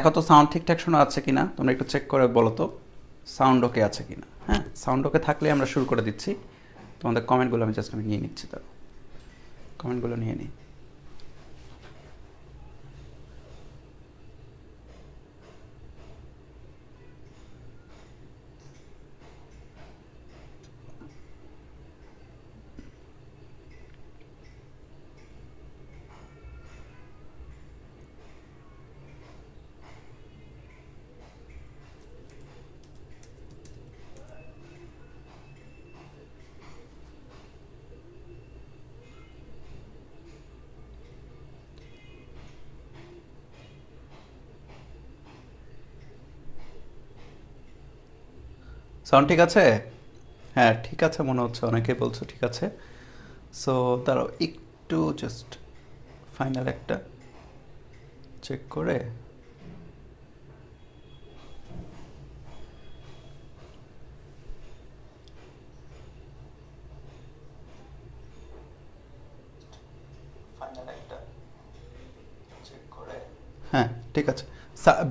দেখো তো সাউন্ড ঠিকঠাক শোনা যাচ্ছে কিনা, তোমরা একটু চেক করে বলো তো সাউন্ড ওকে আছে কিনা। হ্যাঁ, সাউন্ড ওকে থাকলে আমরা শুরু করে দিচ্ছি। তোমাদের কমেন্টগুলো আমি নিয়ে নিচ্ছি, তার কমেন্টগুলো নিয়ে নিই। সাউন্ড ঠিক আছে? হ্যাঁ ঠিক আছে মনে হচ্ছে, অনেকেই বলছো ঠিক আছে। সো তারাও একটু জাস্ট ফাইনাল একটা চেক করে হ্যাঁ ঠিক আছে।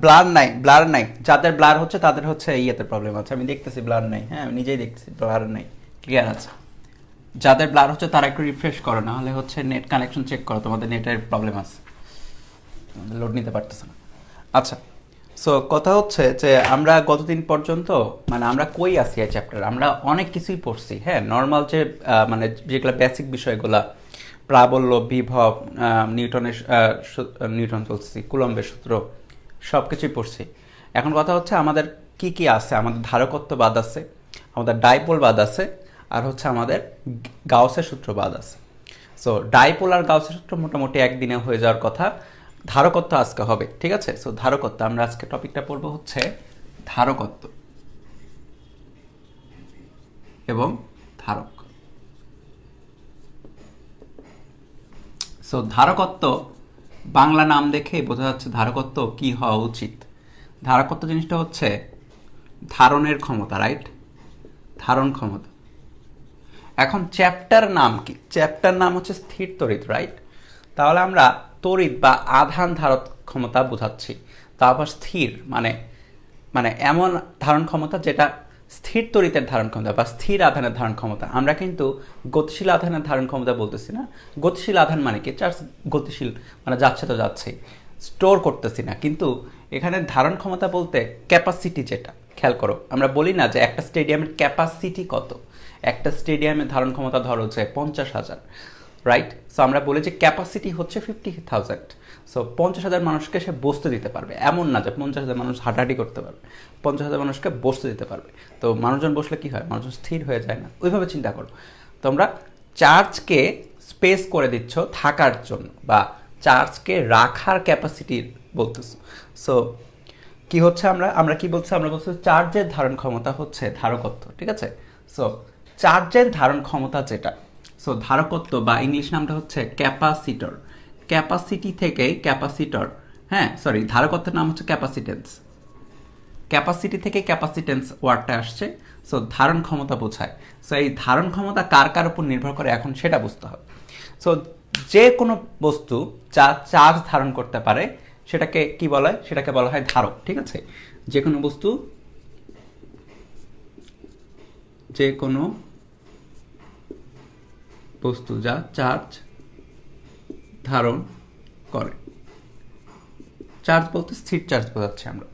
ব্লার নাই, ব্লার নাই, যাদের ব্লার হচ্ছে তাদের হচ্ছে ইয়েতে প্রবলেম আছে, আমি দেখতেছি ব্লার নাই। হ্যাঁ আমি নিজেই দেখতেছি ব্লার নাই, ক্লিয়ার আছে। যাদের ব্লার হচ্ছে তারা একটু রিফ্রেশ করো, না হলে হচ্ছে নেট কানেকশন চেক করো, তোমাদের নেটের প্রবলেম আছে, লোড নিতে পারতেছে না। আচ্ছা, সো কথা হচ্ছে যে আমরা গতদিন পর্যন্ত মানে আমরা কই আছি এই চ্যাপ্টার, আমরা অনেক কিছুই পড়ছি। হ্যাঁ নর্মাল যে মানে যেগুলো বেসিক বিষয়গুলা, প্রাবল্য, বিভব, নিউটনের নিউটন চলছি, কুলম্বের সূত্র, সব কিছুই পড়ছি। এখন কথা হচ্ছে আমাদের কি কি আছে, আমাদের ধারকত্ববাদ আছে, আমাদের ডাইপোলবাদ আছে, আর হচ্ছে আমাদের গাউসের সূত্রবাদ আছে। সো ডাইপোল আর গাউসের সূত্র মোটামুটি একদিনে হয়ে যাওয়ার কথা। ধারকত্ব আজকে হবে, ঠিক আছে। সো ধারকত্ব, আমরা আজকে টপিকটা পড়বো হচ্ছে ধারকত্ব এবং ধারক। সো ধারকত্ব বাংলা নাম দেখে বোঝা যাচ্ছে ধারকত্ব কি হওয়া উচিত। ধারকত্ব জিনিসটা হচ্ছে ধারণের ক্ষমতা, রাইট? ধারণ ক্ষমতা। এখন চ্যাপ্টার নাম কি? চ্যাপ্টার নাম হচ্ছে স্থির তড়িৎ, রাইট? তাহলে আমরা তড়িৎ বা আধান ধারক ক্ষমতা বোঝাচ্ছি। তারপর স্থির মানে মানে এমন ধারণ ক্ষমতা যেটা স্থির তড়িতের ধারণ ক্ষমতা বা স্থির আধানের ধারণ ক্ষমতা। আমরা কিন্তু গতিশীল আধানের ধারণ ক্ষমতা বলতেছি না। গতিশীল আধান মানে কি? চার্জ গতিশীল মানে যাচ্ছে তো যাচ্ছেই, স্টোর করতেছি না। কিন্তু এখানে ধারণ ক্ষমতা বলতে ক্যাপাসিটি, যেটা খেয়াল করো, আমরা বলি না যে একটা স্টেডিয়ামের ক্যাপাসিটি কত। একটা স্টেডিয়ামের ধারণ ক্ষমতা ধরো হচ্ছে 50,000, রাইট? সো আমরা বলি যে ক্যাপাসিটি হচ্ছে 50,000। সো 50,000 মানুষকে সে বসতে দিতে পারবে, এমন না যে 50,000 মানুষ হাঁটাহাঁটি করতে পারবে, 50,000 মানুষকে বসতে দিতে পারবে। তো মানুষজন বসলে কি হয়? মানুষজন স্থির হয়ে যায় না? ওইভাবে চিন্তা করো তোমরা। চার্জকে স্পেস করে দিচ্ছ থাকার জন্য, বা চার্জকে রাখার ক্যাপাসিটি বলতেছো। সো কি হচ্ছে, আমরা আমরা কি বলছি? আমরা বলছি চার্জের ধারণ ক্ষমতা হচ্ছে ধারকত্ব, ঠিক আছে। সো চার্জের ধারণ ক্ষমতা যেটা, সো ধারকত্ব বা ইংলিশ নামটা হচ্ছে ক্যাপাসিটর। ক্যাপাসিটি থেকে ক্যাপাসিটর, হ্যাঁ সরি, ধারকত্বের নাম হচ্ছে ক্যাপাসিটেন্স। ক্যাপাসিটি থেকে ক্যাপাসিটেন্স ওয়ার্ডটা আসছে। সো ধারণ ক্ষমতা বোঝায়। সো এই ধারণ ক্ষমতা কার কার উপর নির্ভর করে এখন সেটা বুঝতে হবে। সো যে কোনো বস্তু যা চার্জ ধারণ করতে পারে সেটাকে কি বলা হয়? সেটাকে বলা হয় ধারক, ঠিক আছে। যে কোনো বস্তু, যে কোনো বস্তু যা চার্জ ধারণ করে, চার্জ বলতে স্থির চার্জ বোঝাচ্ছি আমরা।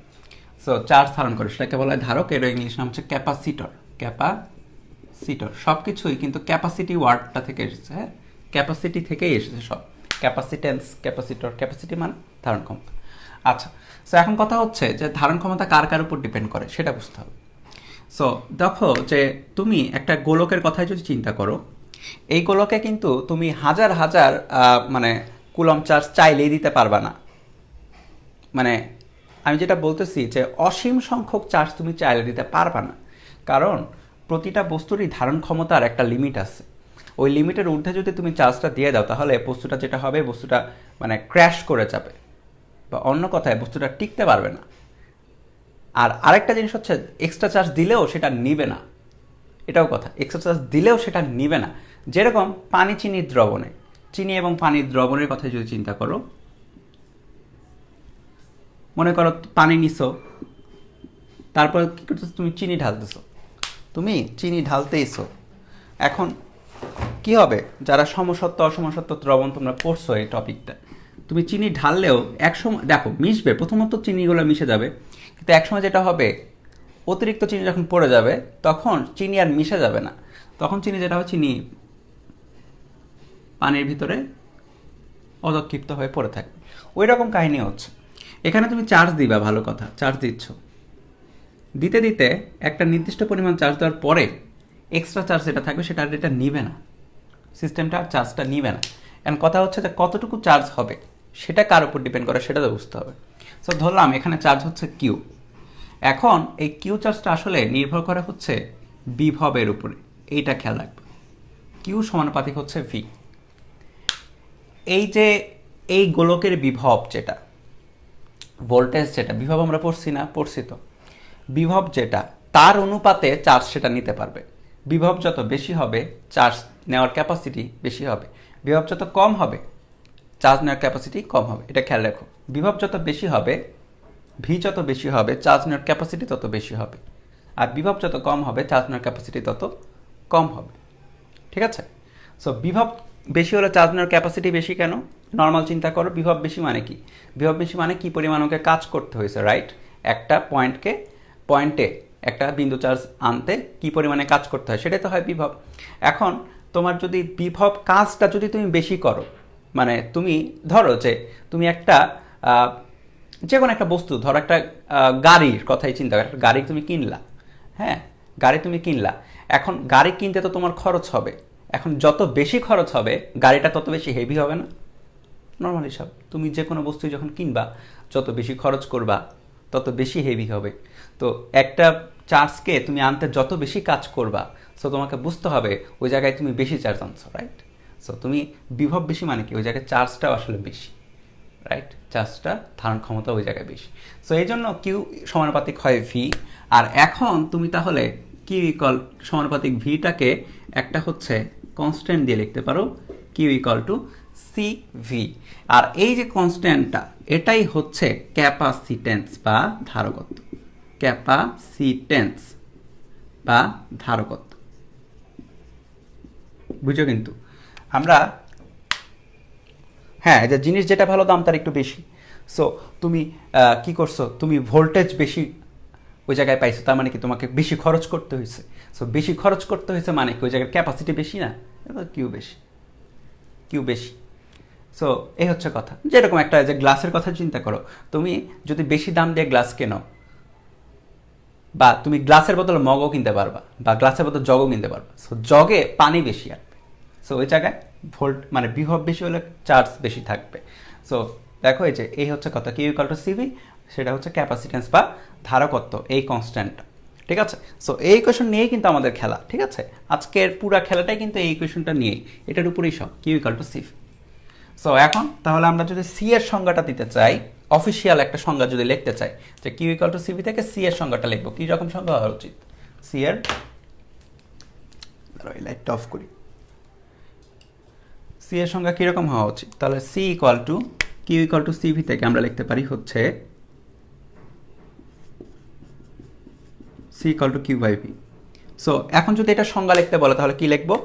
সো চার্জ ধারণ করে সেটাকে বলা হয় ধারক। এর ইংলিশ নাম হচ্ছে ক্যাপাসিটর। ক্যাপাসিটর সব কিছুই কিন্তু ক্যাপাসিটি ওয়ার্ডটা থেকে এসেছে। হ্যাঁ ক্যাপাসিটি থেকেই এসেছে সব। ক্যাপাসিটেন্স, ক্যাপাসিটর, ক্যাপাসিটি মানে ধারণ ক্ষমতা। আচ্ছা, সো এখন কথা হচ্ছে যে ধারণ ক্ষমতা কার কার উপর ডিপেন্ড করে সেটা বুঝতে হবে। সো দেখো যে তুমি একটা গোলকের কথাই যদি চিন্তা করো, এই গোলকে কিন্তু তুমি হাজার হাজার মানে কুলম চার্জ চাইলেই দিতে পারবা না। মানে আমি যেটা বলতেছি যে অসীম সংখ্যক চার্জ তুমি চাইলে দিতে পারবা না, কারণ প্রতিটা বস্তুরই ধারণ ক্ষমতার একটা লিমিট আছে। ওই লিমিটের ঊর্ধ্বে যদি তুমি চার্জটা দিয়ে দাও তাহলে বস্তুটা যেটা হবে, বস্তুটা মানে ক্র্যাশ করে যাবে, বা অন্য কথায় বস্তুটা টিকতে পারবে না। আর আরেকটা জিনিস হচ্ছে এক্সট্রা চার্জ দিলেও সেটা নিবে না, এটাও কথা। এক্সট্রা চার্জ দিলেও সেটা নিবে না। যেরকম পানি চিনির দ্রবণে, চিনি এবং পানির দ্রবণের কথা যদি চিন্তা করো, মনে করো পানি নিছো, তারপর কী করতেছো, তুমি চিনি ঢালতেছো, তুমি চিনি ঢালতেইছো। এখন কি হবে, যারা সমসত্ব অসমসত্ব দ্রবণ তোমরা পড়ছো এই টপিকটা, তুমি চিনি ঢাললেও একসময় দেখো মিশবে, প্রথমত চিনিগুলো মিশে যাবে, কিন্তু একসময় যেটা হবে, অতিরিক্ত চিনি যখন পড়ে যাবে তখন চিনি আর মিশে যাবে না, তখন চিনি যেটা হবে, চিনি পানির ভিতরে অধক্ষিপ্ত হয়ে পড়ে থাকবে। ওই রকম কাহিনী হচ্ছে এখানে। তুমি চার্জ দিবা, ভালো কথা, চার্জ দিচ্ছ, দিতে দিতে একটা নির্দিষ্ট পরিমাণ চার্জ দেওয়ার পরে এক্সট্রা চার্জ যেটা থাকবে সেটা আর এটা নিবে না, সিস্টেমটা আর চার্জটা নিবে না। এখন কথা হচ্ছে যে কতটুকু চার্জ হবে সেটা কার উপর ডিপেন্ড করে সেটা তো বুঝতে হবে। সো ধরলাম এখানে চার্জ হচ্ছে কিউ। এখন এই কিউ চার্জটা আসলে নির্ভর করে হচ্ছে বিভবের উপরে, এইটা খেয়াল রাখবে। কিউ সমানুপাতিক হচ্ছে ভি। এই যে এই গোলকের বিভব যেটা, ভোল্টেজ যেটা, বিভব আমরা পড়ছি না, পড়ছি তো, বিভব যেটা তার অনুপাতে চার্জ সেটা নিতে পারবে। বিভব যত বেশি হবে চার্জ নেওয়ার ক্যাপাসিটি বেশি হবে, বিভব যত কম হবে চার্জ নেওয়ার ক্যাপাসিটি কম হবে। এটা খেয়াল রাখো, বিভব যত বেশি হবে, ভি যত বেশি হবে, চার্জ নেওয়ার ক্যাপাসিটি তত বেশি হবে, আর বিভব যত কম হবে চার্জ নেওয়ার ক্যাপাসিটি তত কম হবে। ঠিক আছে? সো বিভব বেশি হলে চার্জ নেওয়ার ক্যাপাসিটি বেশি কেন? নর্মাল চিন্তা করো, বিভব বেশি মানে কি? বিভব বেশি মানে কি পরিমাণ ওকে কাজ করতে হয়েছে, রাইট? একটা পয়েন্টে একটা বিন্দু চার্জ আনতে কি পরিমাণে কাজ করতে হয় সেটাই তো হয় বিভব। এখন তোমার যদি বিভব কাজটা যদি তুমি বেশি করো, মানে তুমি ধরো যে তুমি একটা যে কোনো একটা বস্তু, ধরো একটা গাড়ির কথাই চিন্তা করো, একটা গাড়ি তুমি কিনলা, হ্যাঁ, গাড়ি তুমি কিনলা। এখন গাড়ি কিনতে তো তোমার খরচ হবে, এখন যত বেশি খরচ হবে গাড়িটা তত বেশি হেভি হবে না? নর্মাল হিসাব, তুমি যে কোনো বস্তু যখন কিনবা যত বেশি খরচ করবা তত বেশি হেভি হবে। তো একটা চার্জকে তুমি আনতে যত বেশি কাজ করবা, সো তোমাকে বুঝতে হবে ওই জায়গায় তুমি বেশি চার্জ আনছো, রাইট? সো তুমি বিভব বেশি মানে কি, ওই জায়গায় চার্জটাও আসলে বেশি, রাইট? চার্জটা ধারণ ক্ষমতা ওই জায়গায় বেশি। সো এই জন্য কিউ সমানুপাতিক হয় ভি। আর এখন তুমি তাহলে কিউ ইকুয়াল সমানুপাতিক ভিটাকে একটা হচ্ছে কনস্ট্যান্ট দিয়ে লিখতে পারো, Q equal to C V. আর এই যে কনস্ট্যান্টটা, এটাই হচ্ছে ক্যাপাসিটেন্স বা ধারকত্ব, ক্যাপাসিটেন্স বা ধারকত্ব। বুঝো? কিন্তু আমরা হ্যাঁ, যে জিনিস যেটা ভালো দাম তার একটু বেশি। সো তুমি কি করছো, তুমি ভোল্টেজ বেশি ওই জায়গায় পাইছো, তার মানে কি তোমাকে বেশি খরচ করতে হয়েছে। সো বেশি খরচ করতে হয়েছে মানে কি ওই জায়গার ক্যাপাসিটি বেশি না, কিউ বেশি, কিউ বেশি। সো এই হচ্ছে কথা। যেরকম একটা যে গ্লাসের কথা চিন্তা করো, তুমি যদি বেশি দাম দিয়ে গ্লাস কেনো, বা তুমি গ্লাসের বদলে মগও কিনতে পারবা, বা গ্লাসের বদলে জগও কিনতে পারবা। সো জগে পানি বেশি আসবে, সো ওই জায়গায় ভোল্ট মানে বিভব বেশি হলে চার্জ বেশি থাকবে। সো দেখো এই যে এই হচ্ছে কথা, কিউ ইকুয়াল টু সিভি, সেটা হচ্ছে ক্যাপাসিটেন্স বা ধারকত্ব, এই কনস্ট্যান্টটা। ঠিক আছে? সো এই ইকুয়েশন নিয়েই কিন্তু আমাদের খেলা। ঠিক আছে? আজকের পুরা খেলাটাই কিন্তু এই ইকুয়েশনটা নিয়েই, এটার উপরেই সব, Q equal to CV. So এখন তাহলে আমরা যদি সি এর সংজ্ঞাটা দিতে চাই, অফিসিয়াল একটা সংজ্ঞা যদি লিখতে চাই, যে কিউ ইকুয়াল টু সিভি থেকে সি এর সংজ্ঞাটা লিখবো, কি রকম সংজ্ঞা হওয়া উচিত? সি এর, লাইটটা অফ করি, সি এর সংজ্ঞা কিরকম হওয়া উচিত? তাহলে C equal to Q equal to CV থেকে আমরা লিখতে পারি হচ্ছে C equal to Q by V. So এখন যদি এটা সংজ্ঞা লিখতে বলে তাহলে কি লিখবো?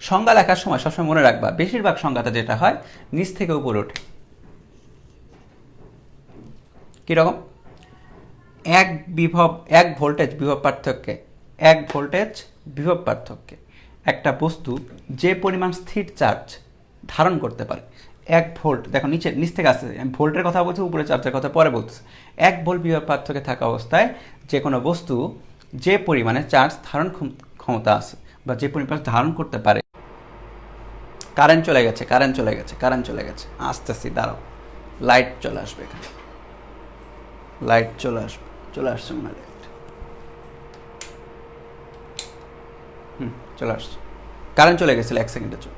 সংজ্ঞা লেখার সময় সবসময় মনে রাখবা, বেশিরভাগ সংজ্ঞাটা যেটা হয় নিচ থেকে উপরে ওঠে। কিরকম? এক ভোল্টেজ বিভব পার্থক্যে একটা বস্তু যে পরিমাণ স্থির চার্জ ধারণ করতে পারে, 1 ভোল্ট, দেখো নিচ থেকে আসছে, আমি ভোল্টের কথা বলছি, উপরে চার্জের কথা পরে বলছি। 1 ভোল্ট বিভব পার্থক্যে থাকা অবস্থায় যে কোনো বস্তু যে পরিমাণে চার্জ ধারণ ক্ষমতা আছে বা যে পরিমাণ ধারণ করতে পারে। কারেন্ট চলে গেছে, আসতেছি, দাঁড়াও, লাইট চলে আসবে, এখানে লাইট চলে আসছে মনে হয়, লাইট চলে আসছে, কারেন্ট চলে গেছিল 1 সেকেন্ডের জন্য।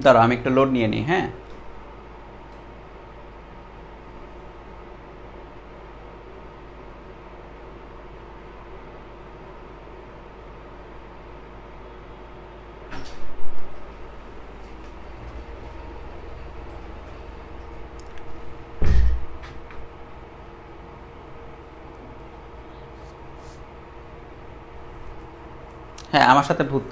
দাঁড়াও আমি একটা লোড নিয়ে নিই, হ্যাঁ। হ্যাঁ আমার সাথে ভূত,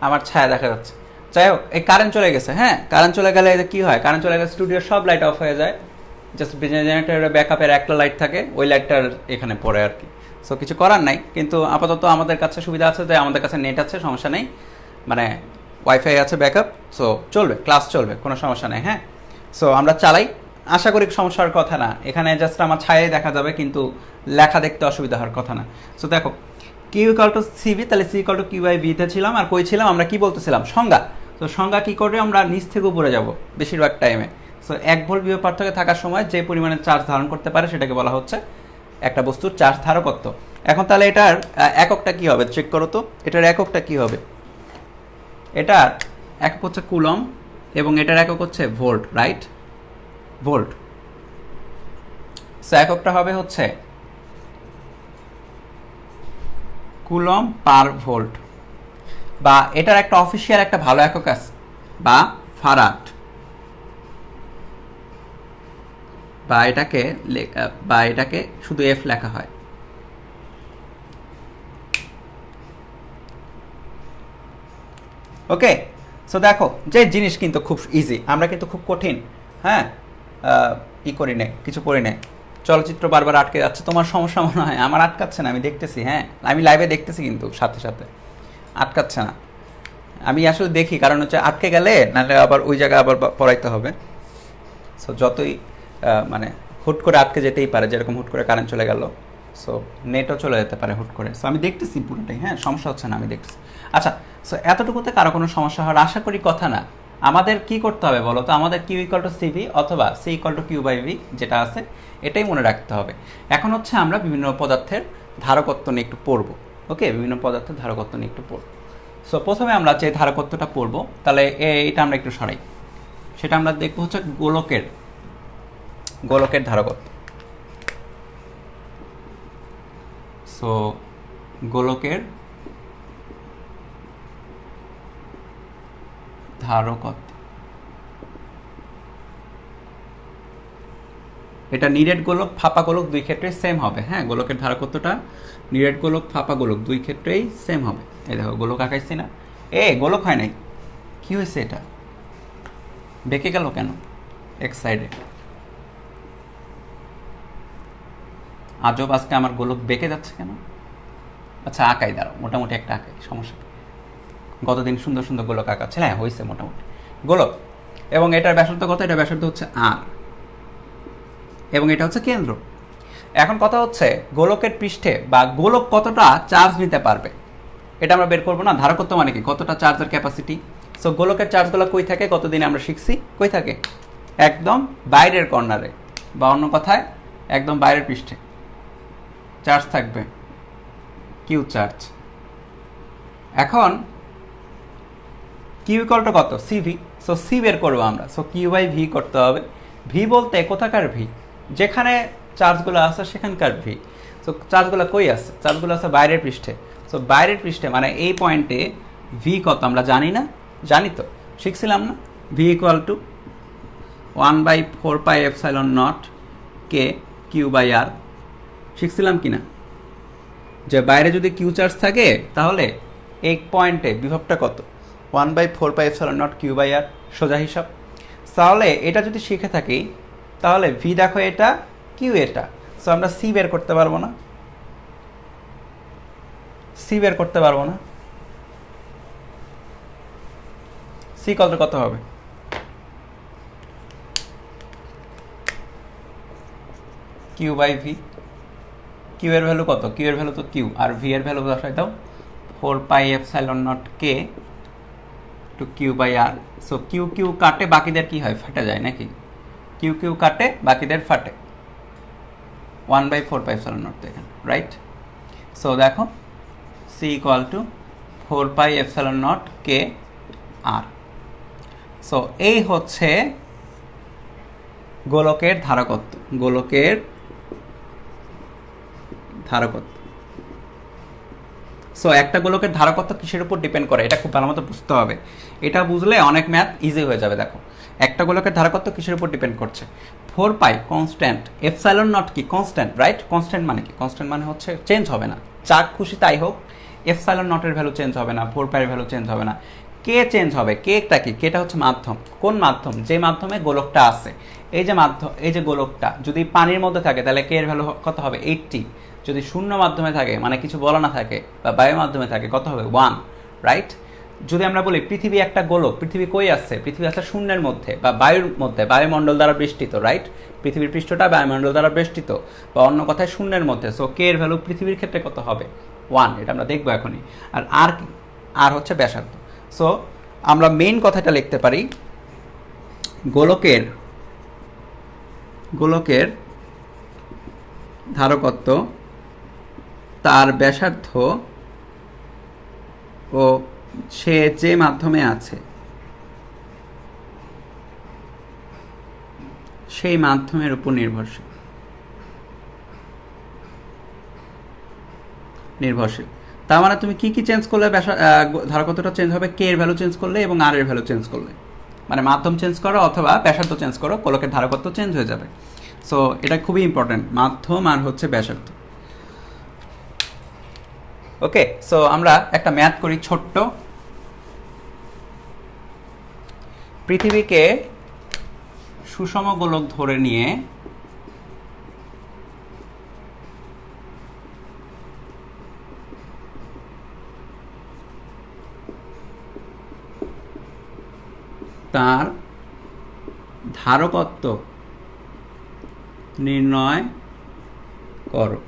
আমার ছায়া দেখা যাচ্ছে। যাই হোক, এই কারেন্ট চলে গেছে। হ্যাঁ কারেন্ট চলে গেলে কি হয়, কারেন্ট চলে গেলে স্টুডিওর সব লাইট অফ হয়ে যায়, জাস্ট জেনারেটরের ব্যাকআপের একটা লাইট থাকে, ওই লাইটটার এখানে পড়ে আর কি। সো কিছু করার নাই, কিন্তু আপাতত আমাদের কাছে সুবিধা আছে যে আমাদের কাছে নেট আছে, সমস্যা নেই, মানে ওয়াইফাই আছে ব্যাকআপ, সো চলবে, ক্লাস চলবে, কোনো সমস্যা নেই। হ্যাঁ সো আমরা চালাই, আশা করি সমস্যার কথা না, এখানে জাস্ট আমার ছায়াই দেখা যাবে, কিন্তু লেখা দেখতে অসুবিধা হওয়ার কথা না। সো দেখো কিউ ইকাল টু সিভি, তাহলে C equal to Q by ভিতে ছিলাম, আর কই ছিলাম আমরা, কি বলতেছিলাম, সংজ্ঞা। তো সংজ্ঞা কী করে, আমরা নিচ থেকে উপরে যাব বেশিরভাগ টাইমে। সো 1 ভোল্ট বিভব পার্থক্যে থাকার সময় যে পরিমাণে চার্জ ধারণ করতে পারে সেটাকে বলা হচ্ছে একটা বস্তুর চার্জ ধারকত্ব। এখন তাহলে এটার এককটা কি হবে চেক করো তো, এটার এককটা কি হবে। এটার একক হচ্ছে কুলম এবং এটার একক হচ্ছে ভোল্ট, রাইট, ভোল্ট। সো এককটা হবে হচ্ছে কুলম পার ভোল্ট, বা এটার একটা অফিসিয়াল একটা ভালো একক আছে, বা ফারাড, বা এটাকে শুধু এফ লেখা হয়। ওকে, সো দেখো যে জিনিস কিন্তু খুব ইজি, আমরা কিন্তু খুব কঠিন, হ্যাঁ ই করি না, কিছু করি না। চলচ্চিত্র বারবার আটকে যাচ্ছে, তোমার সমস্যা মনে হয়, আমার আটকাচ্ছে না, আমি দেখতেছি, হ্যাঁ আমি লাইভে দেখতেছি, কিন্তু সাথে সাথে আটকাচ্ছে না। আমি আসলে দেখি, কারণ হচ্ছে আটকে গেলে নাহলে আবার ওই জায়গায় আবার পড়াইতে হবে। সো যতই মানে হুট করে আটকে যেতেই পারে, যেরকম হুট করে কারেন্ট চলে গেল, সো নেটও চলে যেতে পারে হুট করে। সো আমি দেখতেছি পুরোটাই, হ্যাঁ সমস্যা হচ্ছে না, আমি দেখতেছি। আচ্ছা, সো এতটুকুতে কারো কোনো সমস্যা হওয়ার আশা করি কথা না। আমাদের কি করতে হবে বলো তো, আমাদের কিউ ইকাল টু সিভি অথবা C equal to Q by V যেটা আছে এটাই মনে রাখতে হবে। এখন হচ্ছে আমরা বিভিন্ন পদার্থের ধারকত্ব নিয়ে একটু পড়বো। ওকে, বিভিন্ন পদার্থের ধারকত্ব নিয়ে একটু পড়বো। সো প্রথমে আমরা যে ধারকত্বটা পড়বো, তাহলে এইটা আমরা একটু সরাই, সেটা আমরা দেখবো হচ্ছে গোলকের ধারকত্ব। সো গোলকের ধারকত্ব, এটা নিরেট গোলক ফাঁপা গোলক দুই ক্ষেত্রেই সেম হবে। হ্যাঁ গোলকের ধারকত্বটা নিরেট গোলক ফাঁপা গোলক দুই ক্ষেত্রেই সেম হবে। এই দেখো গোলক আঁকাইছি না, গোলক হয় নাই, কি হয়েছে, এটা বেঁকে গেল কেন এক সাইডে, আজব আজকে আমার গোলক বেঁকে যাচ্ছে কেন। আচ্ছা আঁকাই, দাঁড়াও মোটামুটি একটা আঁকাই, সমস্যা, গতদিন সুন্দর সুন্দর গোলক আঁকাচ্ছে, হ্যাঁ হয়েছে মোটামুটি গোলক। এবং এটার ব্যাসার্ধ কত, এটা ব্যাসার্ধ হচ্ছে আর, এবং এটা হচ্ছে কেন্দ্র। এখন কথা হচ্ছে গোলকের পৃষ্ঠে বা গোলক কতটা চার্জ নিতে পারবে এটা আমরা বের করবো না। ধারকত্ব মানে কি, কতটা চার্জের ক্যাপাসিটি। সো গোলকের চার্জগুলো কই থাকে, কতদিন আমরা শিখছি, কই থাকে, একদম বাইরের কর্নারে, বা অন্য কথায় একদম বাইরের পৃষ্ঠে চার্জ থাকবে, কিউ চার্জ। এখন কিউ ইকুয়াল টু কত, সিভি। সো সি বের করবো আমরা, সো কিউ বাই ভি করতে হবে। ভি বলতে কোথাকার ভি, যেখানে চার্জগুলো আছে সেখানকার ভি। সো চার্জগুলো কই আছে, চার্জগুলো আছে বাইরের পৃষ্ঠে। সো বাইরের পৃষ্ঠে মানে এই পয়েন্টে ভি কত আমরা জানি না, জানি তো, শিখছিলাম না, ভি ইকুয়াল টু 1/4πε0 কে কিউ বাই আর, শিখছিলাম কি না, যে বাইরে যদি কিউ চার্জ থাকে তাহলে এই পয়েন্টে বিভবটা কত, 1/4πε0 কিউ বাই আর, সোজা হিসাব। তাহলে এটা যদি শিখে থাকি তাহলে ভি দেখো এটা, কিউ এটা, সো আমরা সি বের করতে পারবো না, সি বের করতে পারবো না। সি কত হবে, কিউ বাই ভি। কিউ এর ভ্যালু কত, কিউ এর ভ্যালু তো কিউ, আর ভি এর ভ্যালু বসাই দাও 4πε0 কে two Q by R. So Q Q কাটে বাকিদের কি হয়, ফাটে যায় নাকি, কিউ কিউ কাটে বাকিদের ফাটে, 1/4πε0 তো এখানে, রাইট। সো দেখো সি ইকুয়াল টু 4πε0 কে আর। সো এই হচ্ছে গোলকের ধারকত্ব, গোলকের ধারকত্ব। সো একটা গোলকের ধারকত্ব কিসের উপর ডিপেন্ড করে এটা খুব ভালো মতো বুঝতে হবে, এটা বুঝলে অনেক ম্যাথ ইজি হয়ে যাবে। দেখো একটা গোলকের ধারকত্ব কিসের উপর ডিপেন্ড করছে, 4π কনস্ট্যান্ট, এপসাইলন নট কি কনস্ট্যান্ট, রাইট। কনস্ট্যান্ট মানে কি, কনস্ট্যান্ট মানে হচ্ছে চেঞ্জ হবে না, যা খুশি তাই হোক, এপসাইলন নটের ভ্যালু চেঞ্জ হবে না, 4 পাইয়ের ভ্যালু চেঞ্জ হবে না। কে চেঞ্জ হবে, কেটা কি, কেটা হচ্ছে মাধ্যম। কোন মাধ্যম, যে মাধ্যমে গোলকটা আছে। এই যে মাধ্যম, এই যে গোলকটা যদি পানির মধ্যে থাকে তাহলে কে এর ভ্যালু কত হবে 80। যদি শূন্য মাধ্যমে থাকে মানে কিছু বলা না থাকে বা বায়ু মাধ্যমে থাকে কত হবে 1, রাইট। যদি আমরা বলি পৃথিবী একটা গোলক, পৃথিবী কই আছে, পৃথিবী আছে শূন্যের মধ্যে বা বায়ুর মধ্যে, বায়ুমণ্ডল দ্বারা বেষ্টিত, রাইট। পৃথিবীর পৃষ্ঠটা বায়ুমণ্ডল দ্বারা বেষ্টিত বা অন্য কথায় শূন্যের মধ্যে। সো কে এর ভ্যালু পৃথিবীর ক্ষেত্রে কত হবে 1, এটা আমরা দেখবো এখনই। আর আর হচ্ছে ব্যাসার্ধ। সো আমরা মেইন কথাটা লিখতে পারি গোলকের ধারকত্ব, তার ব্যাসার্ধ ও সে যে মাধ্যমে আছে সেই মাধ্যমের উপর নির্ভরশীল। তার মানে তুমি কি চেঞ্জ করলে ধারকত্বটা চেঞ্জ হবে, কে এর ভ্যালু চেঞ্জ করলে এবং আর এর ভ্যালু চেঞ্জ করলে। মানে মাধ্যম চেঞ্জ করো অথবা ব্যাসার্ধ চেঞ্জ করো, গোলকের ধারকত্ব চেঞ্জ হয়ে যাবে। সো এটা খুবই ইম্পর্টেন্ট, মাধ্যম আর হচ্ছে ব্যাসার্ধ। ওকে, সো আমরা একটা ম্যাথ করি ছোট্ট। পৃথিবীকে সুষম গোলক ধরে নিয়ে তার ধারকত্ব নির্ণয় করো।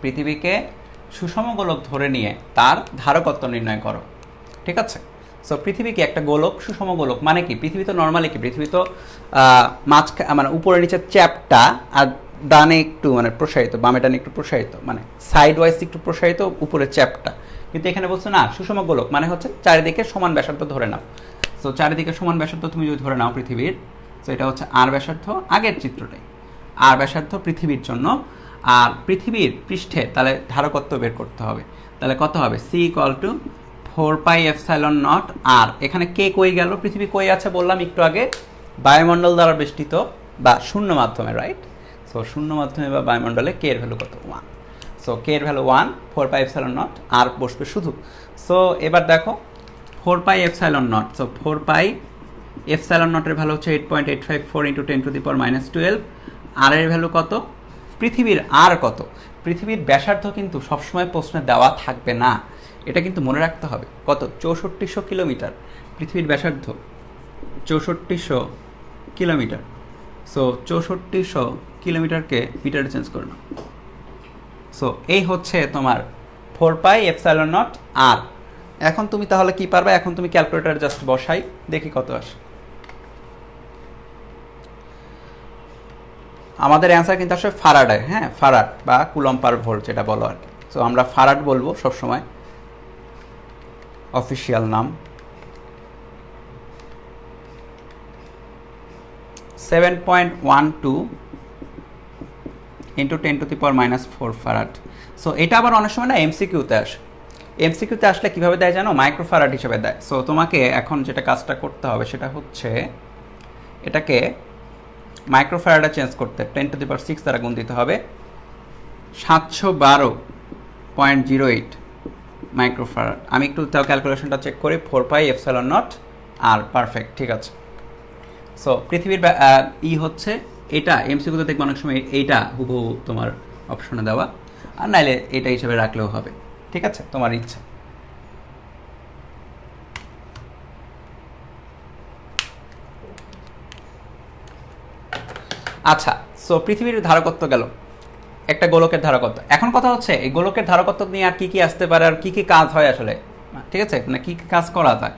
পৃথিবীকে সুষম গোলক ধরে নিয়ে তার ধারকত্ব নির্ণয় করো, ঠিক আছে। সো পৃথিবী কি একটা গোলক, সুষম গোলক মানে কি, পৃথিবী তো নর্মালি কি, পৃথিবী তো মানে উপরে নিচে চ্যাপটা আর ডানে একটু মানে প্রসারিত, বামে ডানে একটু প্রসারিত, মানে সাইড ওয়াইজ একটু প্রসারিত, উপরে চ্যাপটা। কিন্তু এখানে বলছো না সুষম গোলক মানে হচ্ছে চারিদিকে সমান ব্যাসার্ধ ধরে নাও। সো চারিদিকে সমান ব্যাসার্ধ তুমি যদি ধরে নাও পৃথিবীর, তো এটা হচ্ছে আর ব্যাসার্ধ, আগের চিত্রটাই আর ব্যাসার্ধ পৃথিবীর জন্য। আর পৃথিবীর পৃষ্ঠে তাহলে ধারকত্ব বের করতে হবে, তাহলে কত হবে সি ইকুয়াল টু 4πε0 আর। এখানে কে কই গেল, পৃথিবী কই আছে বললাম একটু আগে, বায়ুমণ্ডল দ্বারা বেষ্টিত বা শূন্য মাধ্যমে, রাইট। সো শূন্য মাধ্যমে বা বায়ুমণ্ডলে কে এর ভ্যালু কত 1। সো কে এর ভ্যালু 1, 4πε0 আর বসবে শুধু। সো এবার দেখো 4πε0, সো 4πε0 এর ভ্যালু হচ্ছে 8.854 × 10⁻12। আর এর ভ্যালু কত, পৃথিবীর আর কত। পৃথিবীর ব্যাসার্ধ কিন্তু সবসময় প্রশ্নে দেওয়া থাকবে না, এটা কিন্তু মনে রাখতে হবে। কত, 6400 কিলোমিটার পৃথিবীর ব্যাসার্ধ, 6400 কিলোমিটার। সো 6400 কিলোমিটারকে মিটারে চেঞ্জ করে নাও। সো এই হচ্ছে তোমার 4πε0 আর। এখন তুমি তাহলে কি পারবে, এখন তুমি ক্যালকুলেটর জাস্ট বসাই দেখি কত আসে। আমাদের অ্যান্সার কিন্তু আসলে ফারাডে, হ্যাঁ ফারাড বা কুলম্ব পার ভোল্ট যেটা বলো আর কি। সো আমরা ফারাড বলবো সবসময়, অফিসিয়াল নাম। 7.12 × 10⁻⁴ ফারাড। সো এটা আবার অনেক সময় না এমসিকিউতে আসে। এমসিকিউতে আসলে কীভাবে দেয় জানো, মাইক্রোফারাড হিসেবে দেয়। সো তোমাকে এখন যেটা কাজটা করতে হবে সেটা হচ্ছে এটাকে মাইক্রোফ্যারাডে চেঞ্জ করতে 10⁶ দ্বারা গুণ দিতে হবে, 712.08 মাইক্রোফ্যারাড। আমি একটু তাও ক্যালকুলেশনটা চেক করি, 4πε0 আর পারফেক্ট, ঠিক আছে। সো পৃথিবীর হচ্ছে এটা, এমসিকিউতে দেখবো অনেক সময় এইটা হুবহু তোমার অপশনে দেওয়া, আর নাইলে এটা হিসেবে রাখলেও হবে, ঠিক আছে, তোমার ইচ্ছা। আচ্ছা, সো পৃথিবীর ধারকত্ব গেল, একটা গোলকের ধারকত্ব। এখন কথা হচ্ছে এই গোলকের ধারকত্ব নিয়ে আর কি কি আসতে পারে আর কি কি কাজ হয় আসলে, ঠিক আছে, মানে কি কি কাজ করা যায়।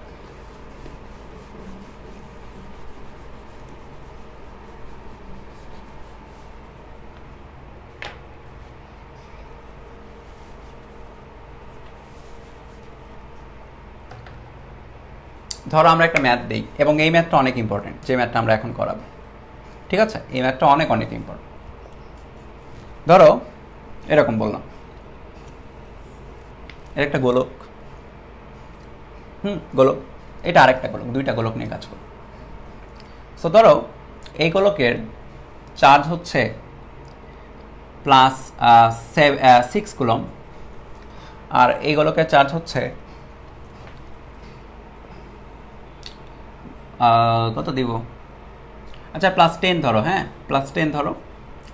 ধরো আমরা একটা ম্যাথ দিই এবং এই ম্যাথটা অনেক ইম্পর্টেন্ট, যে ম্যাথটা আমরা এখন করাবো, ঠিক আছে, এই ম্যাথটা অনেক অনেক ইম্পর্টেন্ট। ধরো এরকম বললাম, এর একটা গোলক, গোলক, এটা আরেকটা গোলক, দুইটা গোলক নিয়ে কাজ করো। সো ধরো এই গোলকের চার্জ হচ্ছে প্লাস 6 কুলম, আর এই গোলকের চার্জ হচ্ছে কত দিব, আচ্ছা +10 ধরো, হ্যাঁ +10 ধরো,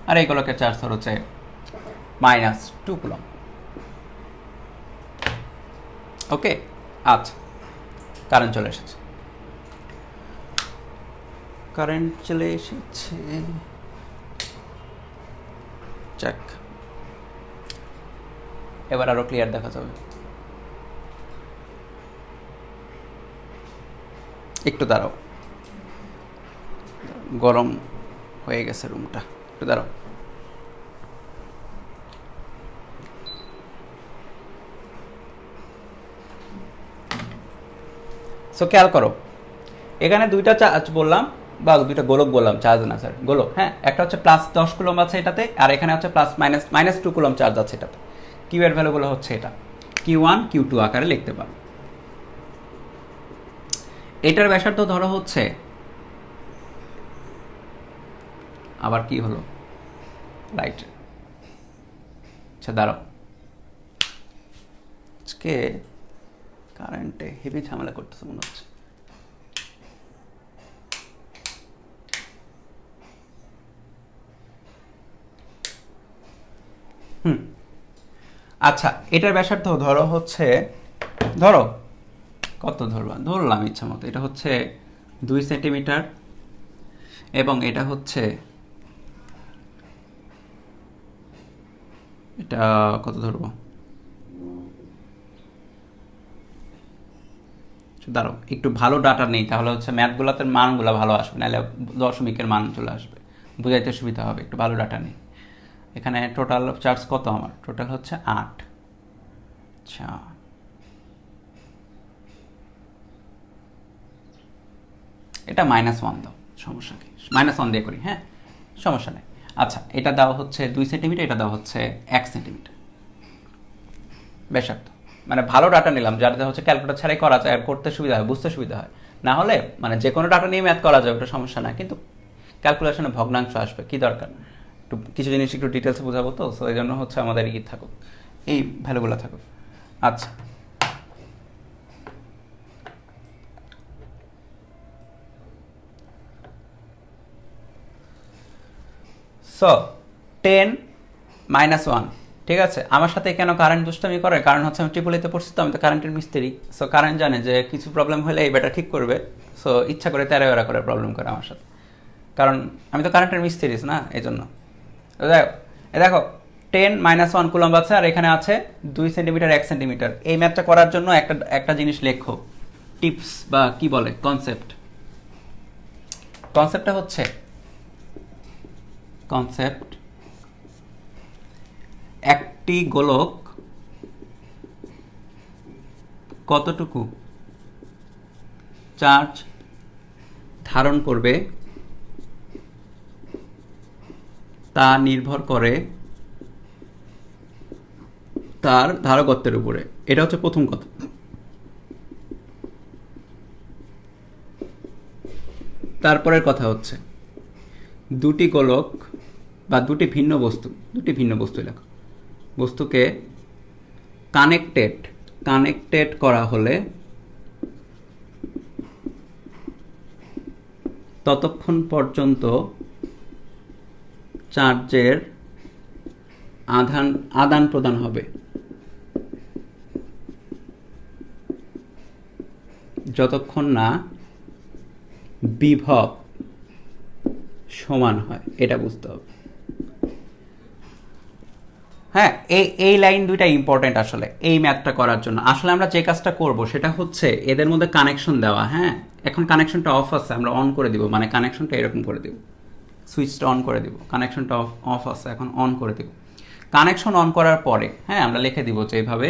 আর এই গোলকের চার্জ ধরো হচ্ছে -2 কুলম। ওকে, আচ্ছা কারেন্ট চলে এসেছে, যাক এবার আরো ক্লিয়ার দেখা যাবে। একটু দাঁড়াও, গরম হয়ে গেছে রুমটা, একটু দাঁড়াও। সো খেয়াল করো, এখানে দুইটা চার্জ বললাম বা দুইটা গোলক বললাম, চার্জ না স্যার গোলক, হ্যাঁ একটা হচ্ছে +10 কুলম আছে এটাতে, আর এখানে হচ্ছে +-2 কুলম চার্জ আছে এটাতে। কিউ এর ভ্যালুগুলো হচ্ছে এটা Q1 Q2 আকারে লিখতে পারো। এটার ব্যাসার্ধ ধরো হচ্ছে, আবার কি হলো রাইট, আচ্ছা দাঁড়াও, আজকে কারেন্টে হেভি ঝামেলা করতেছে মনে হচ্ছে। আচ্ছা এটার ব্যাসার্ধ ধরো হচ্ছে, ধরো কত ধরবা, ধরলাম ইচ্ছা মতো, এটা হচ্ছে 2 সেন্টিমিটার এবং এটা হচ্ছে, এটা কত ধরবো, দাঁড়াও একটু ভালো ডাটা নেই, তাহলে হচ্ছে ম্যাথগুলোতে মানগুলো ভালো আসবে, নাহলে দশমিকের মান চলে আসবে, বুঝাইতে সুবিধা হবে। একটু ভালো ডাটা নেই। এখানে টোটাল চার্জ কত, আমার টোটাল হচ্ছে 8। আচ্ছা এটা -1 দাও, সমস্যা কি, -1 দিয়ে করি, হ্যাঁ সমস্যা নেই। আচ্ছা এটা দেওয়া হচ্ছে 2 সেন্টিমিটার, এটা দেওয়া হচ্ছে 1 সেন্টিমিটার ব্যাসার্ধ। মানে ভালো ডাটা নিলাম, যাতে হচ্ছে ক্যালকুলেটর ছাড়াই করা যায়, আর করতে সুবিধা হয়, বুঝতে সুবিধা হয়। না হলে মানে যে কোনো ডাটা নিয়ে ম্যাথ করা যায়, ওটা সমস্যা না, কিন্তু ক্যালকুলেশনে ভগ্নাংশ আসবে, কি দরকার, একটু কিছু জিনিস একটু ডিটেলসে বোঝাবো তো, সো এই জন্য হচ্ছে আমাদের ই থাকুক, এই ভ্যালুগুলো থাকুক। আচ্ছা সো 10 -1, ঠিক আছে। আমার সাথে কেন কারেন্ট দুষ্টামি করে, কারণ হচ্ছে আমি ট্রিপলিতে পড়ছি তো, আমি তো কারেন্টের মিস্ত্রি। সো কারেন্ট জানে যে কিছু প্রবলেম হলে এই ব্যাটা ঠিক করবে, সো ইচ্ছা করে তেরা করে প্রবলেম করে আমার সাথে, কারণ আমি তো কারেন্টের মিস্ত্রি না, এই জন্য। দেখো 10 -1 কুলম্ব আছে, আর এখানে আছে 2 সেন্টিমিটার 1 সেন্টিমিটার। এই ম্যাথটা করার জন্য একটা জিনিস লেখো, টিপস বা কি বলে কনসেপ্টটা হচ্ছে, কনসেপ্ট একটি গোলক কতটুকু চার্জ ধারণ করবে তা নির্ভর করে তার ধারকত্বের উপরে। এটা হচ্ছে প্রথম কথা। তারপরের কথা হচ্ছে দুটি গোলক বা দুটি ভিন্ন বস্তু লেখো, বস্তুকে কানেক্টেড করা হলে ততক্ষণ পর্যন্ত চার্জের আদান প্রদান হবে যতক্ষণ না বিভব সমান হয়, এটা বুঝতে হবে। হ্যাঁ এই লাইন দুইটা ইম্পর্টেন্ট আসলে এই ম্যাথটা করার জন্য। আসলে আমরা যে কাজটা করব সেটা হচ্ছে এদের মধ্যে কানেকশন দেওয়া। হ্যাঁ এখন কানেকশনটা অফ আছে, আমরা অন করে দিব, মানে কানেকশনটা এরকম করে দিব, সুইচটা অন করে দিব, কানেকশনটা অফ আছে এখন অন করে দিব। কানেকশন অন করার পরে হ্যাঁ আমরা লিখে দিব যে এইভাবে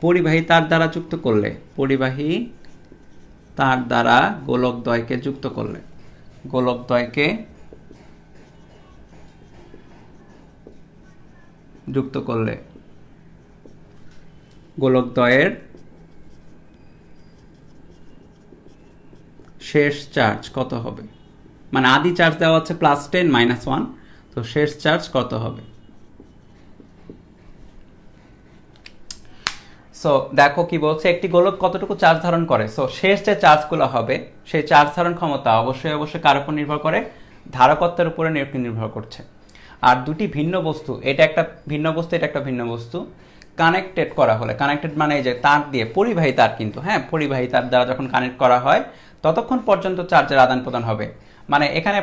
পরিবাহী তার দ্বারা যুক্ত করলে, পরিবাহী তার দ্বারা গোলকদ্বয়কে যুক্ত করলে, গোলকদ্বয়কে যুক্ত করলে গোলকদ্বয়ের শেষ চার্জ কত হবে, মানে আদি চার্জ দেওয়া হচ্ছে +10 -1, তো শেষ চার্জ কত হবে সো দেখো কি বলছে, একটি গোলক কতটুকু চার্জ ধারণ করে। সো শেষ যে চার্জগুলো হবে সেই চার্জ ধারণ ক্ষমতা অবশ্যই অবশ্যই কার উপর নির্ভর করে, ধারকত্বের উপরে নির্ভর করছে। আর দুটি ভিন্ন বস্তু, এটা একটা ভিন্ন বস্তু, এটা একটা ভিন্ন বস্তু, কানেক্টেড করা হলে, কানেক্টেড মানে এই যে তার দিয়ে, পরিবাহী তার কিন্তু, হ্যাঁ পরিবাহী তার দ্বারা যখন কানেক্ট করা হয় ততক্ষণ পর্যন্ত চার্জের আদান প্রদান হবে। মানে এখানে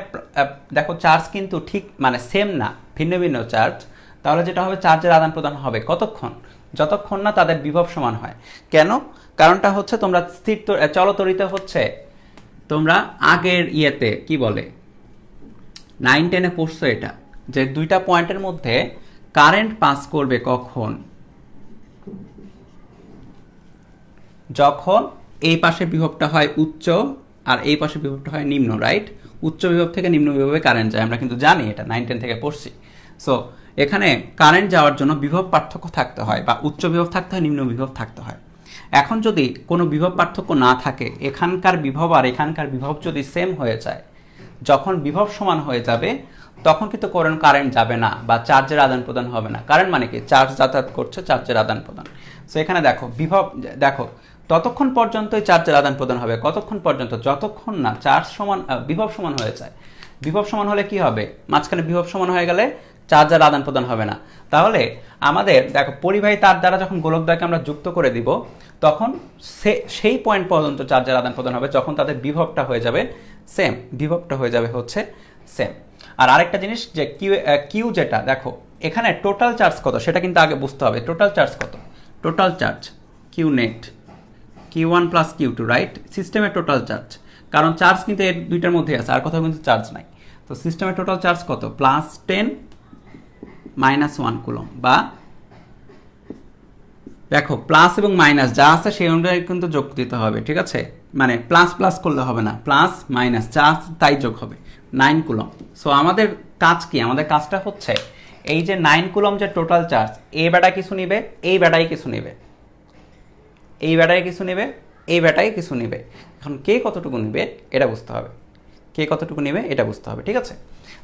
দেখো চার্জ কিন্তু ঠিক মানে সেম না, ভিন্ন ভিন্ন চার্জ। তাহলে যেটা হবে, চার্জের আদান প্রদান হবে কতক্ষণ, যতক্ষণ না তাদের বিভব সমান হয়। কেন? কারণটা হচ্ছে তোমরা স্থির চলতরিতে হচ্ছে, তোমরা আগের ইয়েতে কি বলে 9-10-এ পড়ছো এটা, যে দুইটা পয়েন্টের মধ্যে কারেন্ট পাস করবে কখন, যখন এই পাশে বিভবটা হয় উচ্চ আর এই পাশে বিভবটা হয় নিম্ন, রাইট? উচ্চ বিভব থেকে নিম্ন বিভবে কারেন্ট যায়, আমরা কিন্তু জানি এটা 9-10 থেকে পড়ছি। সো এখানে কারেন্ট যাওয়ার জন্য বিভব পার্থক্য থাকতে হয়, বা উচ্চ বিভব থাকতে হয়, নিম্ন বিভব থাকতে হয়। এখন যদি কোনো বিভব পার্থক্য না থাকে, এখানকার বিভব আর এখানকার বিভব যদি সেম হয়ে যায়, যখন বিভব সমান হয়ে যাবে তখন কিন্তু কারেন্ট যাবে না বা চার্জের আদান প্রদান হবে না। কারেন্ট মানে কি? চার্জ যাতায়াত করছে, চার্জের আদান প্রদান। সো এখানে দেখো বিভব, দেখো ততক্ষণ পর্যন্তই চার্জের আদান প্রদান হবে, কতক্ষণ পর্যন্ত, যতক্ষণ না চার্জ সমান বিভব সমান হয়ে যায়। বিভব সমান হলে কি হবে? মাঝখানে বিভব সমান হয়ে গেলে চার্জের আদান প্রদান হবে না। তাহলে আমাদের দেখো পরিবাহী তার দ্বারা যখন গোলকদ্বয়কে আমরা যুক্ত করে দিব, তখন সেই পয়েন্ট পর্যন্ত চার্জের আদান প্রদান হবে যখন তাদের বিভবটা হয়ে যাবে সেম, বিভবটা হয়ে যাবে হচ্ছে সেম। আর আরেকটা জিনিস যে কিউ যেটা, দেখো এখানে টোটাল চার্জ কত সেটা কিন্তু আগে বুঝতে হবে। টোটাল চার্জ কত? Total charge Q net, Q1 plus Q2, right? সিস্টেমের টোটাল চার্জ, কারণ চার্জ কিন্তু এর দুইটার মধ্যে আছে, আর কোথাও কিন্তু চার্জ নাই। তো সিস্টেমের টোটাল চার্জ কত? +10 -1 কুলম, বা দেখো প্লাস এবং মাইনাস যা আছে সেই অনুযায়ী কিন্তু যোগ দিতে হবে, ঠিক আছে? মানে প্লাস প্লাস করলে হবে না, প্লাস মাইনাস যা আছে তাই যোগ হবে, 9 কুলম। সো আমাদের কাজ কি? আমাদের কাজটা হচ্ছে এই যে 9 কুলম যে টোটাল চার্জ, এই ব্যাটায় কিছু নিবে, এই ব্যাটায় কিছু নিবে, এই ব্যাটারি কিছু নেবে, এই ব্যাটারি কিছু নেবে। এখন কে কতটুকু নেবে এটা বুঝতে হবে, কে কতটুকু নেবে এটা বুঝতে হবে, ঠিক আছে?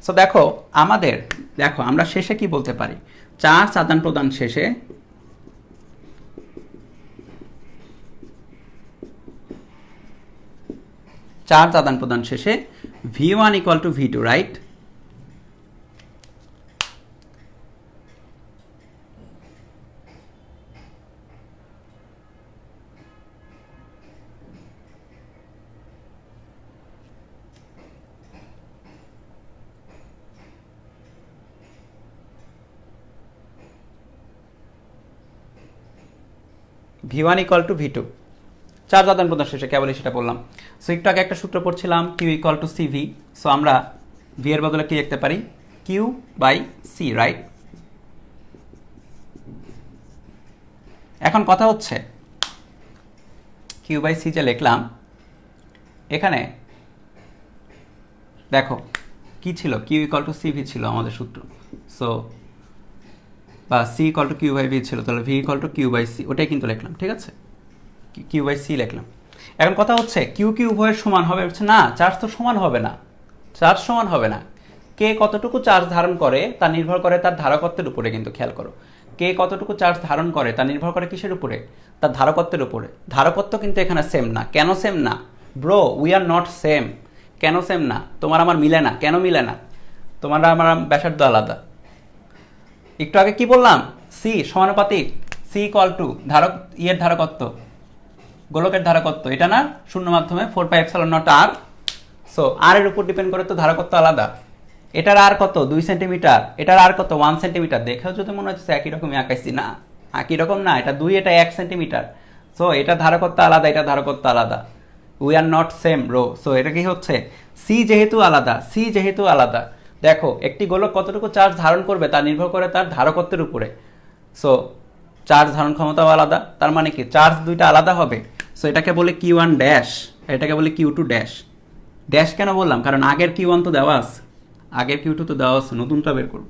সো দেখো আমাদের, দেখো আমরা শেষে কি বলতে পারি, চার্জ আদান প্রদান শেষে চার্জ আদান প্রদান শেষে V1 = V2, right? V1 = V2, charge আদান প্রদান শেষে, কেবলই সেটা বললাম। সো একটু আগে একটা সূত্র পড়ছিলাম, Q = CV। সো আমরা V এর বদলে কি লিখতে পারি? Q/C, right? এখন কথা হচ্ছে Q/C যে লিখলাম, এখানে দেখো কি ছিল, Q = CV ছিল আমাদের সূত্র। সো বা C = Q/V ছিল, তাহলে V = Q/C, ওটাই কিন্তু লিখলাম, ঠিক আছে? Q/C লিখলাম। এখন কথা হচ্ছে কিউ উভয়ের সমান হবে না, চার্জ তো সমান হবে না, চার্জ সমান হবে না। কে কতটুকু চার্জ ধারণ করে তা নির্ভর করে তার ধারকত্বের উপরে, কিন্তু খেয়াল করো, কে কতটুকু চার্জ ধারণ করে তা নির্ভর করে কিসের উপরে? তার ধারকত্বের উপরে। ধারকত্ব কিন্তু এখানে সেম না। কেন সেম না? Bro, we are not same. কেন সেম না? তোমার আমার মিলে না। কেন মিলে না? তোমার আমার ব্যাসার্ধ আলাদা। একটু আগে কি বললাম? সি সমানুপাতিক, সি = ধারক, ইয়ের ধারকত্ব, গোলকের ধারকত্ব, এটা না শূন্য মাধ্যমে 4πε0r। সো আর এর উপর ডিপেন্ড করে তো ধারকত্ব আলাদা। এটার আর কত? 2 সেন্টিমিটার, এটার আর কত? 1 সেন্টিমিটার। দেখেও যদি মনে হচ্ছে একই রকমই আঁকাইছি, না একই রকম না, এটা 2, এটা 1 সেন্টিমিটার। সো এটা ধারকত্ব আলাদা, এটা ধারকত্ব আলাদা। We are not same bro. So এটা কি হচ্ছে, সি যেহেতু আলাদা, সি যেহেতু আলাদা, দেখো একটি গোলক কতটুকু চার্জ ধারণ করবে তা নির্ভর করে তার ধারকত্বের উপরে। সো চার্জ ধারণ ক্ষমতাও আলাদা, তার মানে কি চার্জ দুইটা আলাদা হবে। সো এটাকে বলে Q1 ড্যাশ, এটাকে বলে Q2 ড্যাশ। ড্যাশ কেন বললাম? কারণ আগের Q1 তো দেওয়া আছে, আগের Q2 তো দেওয়া আছে, নতুনটা বের করব,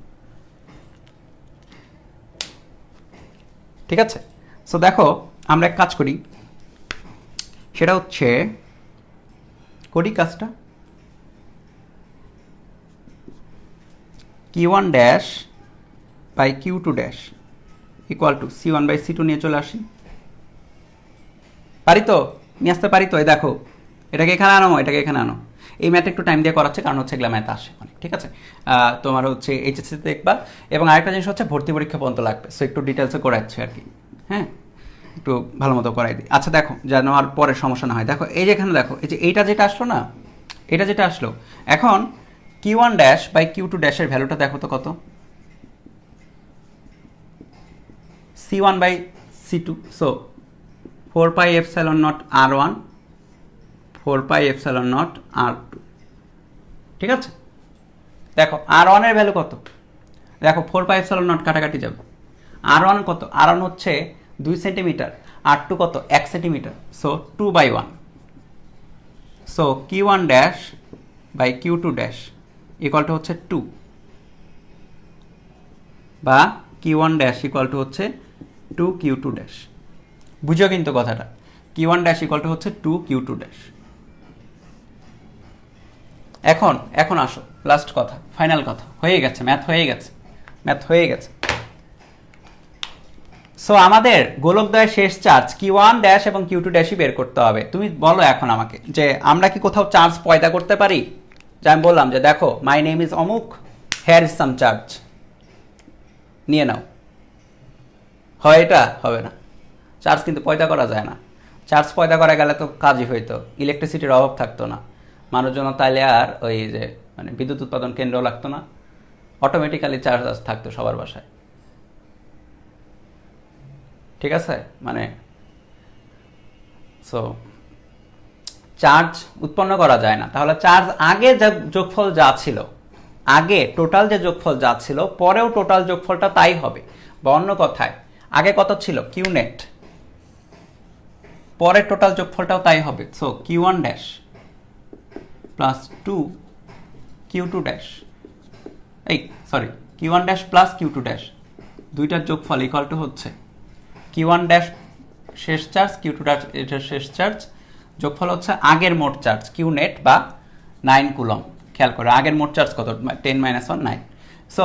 ঠিক আছে? সো দেখো আমরা এক কাজ করি, সেটা হচ্ছে করি কাজটা, Q1 dash by Q2 dash = C1/C2 নিয়ে চলে আসি। পারি তো, নিয়ে আসতে পারি তো। এই দেখো, এটাকে এখানে আনো, এটাকে এখানে আনো। এই ম্যাথ একটু টাইম দিয়ে করাচ্ছে, কারণ হচ্ছে এগুলো ম্যাথ আসে অনেক, ঠিক আছে। তোমার হচ্ছে এইচএসসিতে দেখবা। এবং আরেকটা জিনিস হচ্ছে ভর্তি পরীক্ষা পর্যন্ত লাগবে, সো একটু ডিটেলসে করাচ্ছে আর কি। হ্যাঁ, একটু ভালো মতো করাই দিই। আচ্ছা দেখো, যেন আর পরে সমস্যা না হয়। দেখো এই যে এখানে দেখো, এই যে এইটা যেটা আসলো না, এটা যেটা আসলো, এখন Q1 ড্যাশ বাই Q2 ড্যাশের ভ্যালুটা দেখো তো কত, C1 by C2। So 4 pi epsilon naught R1, 4 pi epsilon naught R2, ঠিক আছে। দেখো R1 এর ভ্যালু কত, দেখো 4 পাই এপসাইলন নট কাটাকাটি যাবে। R1 কত, R1 হচ্ছে 2 সেন্টিমিটার, R2 কত 1 centimetre, so 2/1। So Q1 dash by Q2 dash equal to হচ্ছে 2, বা Q1 ড্যাশ ইকুয়াল টু হচ্ছে 2Q2 ড্যাশ। বুঝো কিন্তু কথাটা, Q1 ড্যাশ ইকুয়াল টু হচ্ছে 2Q2 ড্যাশ। এখন আসো লাস্ট কথা, ফাইনাল কথা, হয়ে গেছে ম্যাথ, হয়ে গেছে ম্যাথ, হয়ে গেছে। সো আমাদের গোলকদ্বয়ের শেষ চার্জ Q1 ড্যাশ এবং Q2 ড্যাশই বের করতে হবে। তুমি বলো এখন আমাকে যে আমরা কি কোথাও চার্জ পয়দা করতে পারি? যে আমি বললাম যে দেখো, মাই নেম ইজ অমুক, হেয়ার ইজ সাম চার্জ, নিয়ে নাও, হয় এটা হবে না। চার্জ কিন্তু পয়দা করা যায় না। চার্জ পয়দা করা গেলে তো কাজই হইতো, ইলেকট্রিসিটির অভাব থাকতো না, মানুষজন তাইলে আর ওই যে মানে বিদ্যুৎ উৎপাদন কেন্দ্র লাগতো না, অটোমেটিক্যালি চার্জ থাকতো সবার বাসায়, ঠিক আছে। মানে সো চার্জ উৎপন্ন করা যায় না, তাহলে চার্জ আগে যা যোগফল যা ছিল, আগে টোটাল যে যোগফল যা ছিল, পরেও টোটাল যোগফলটা তাই হবে। বা অন্য কথায়, আগে কত ছিল কিউ নেট, পরের টোটাল যোগফলটাও তাই হবে। So Q1 dash plus 2Q2 dash, এই sorry Q1 dash plus Q2 dash, দুইটার যোগফল ইকুয়াল টু হচ্ছে Q1 ড্যাশ শেষ চার্জ, Q2 ড্যাশ এটার শেষ চার্জ, যোগফল হচ্ছে আগের মোট চার্জ কিউ নেট বা 9 কুলম। খেয়াল করো আগের মোট চার্জ কত, 10 - 1 9। সো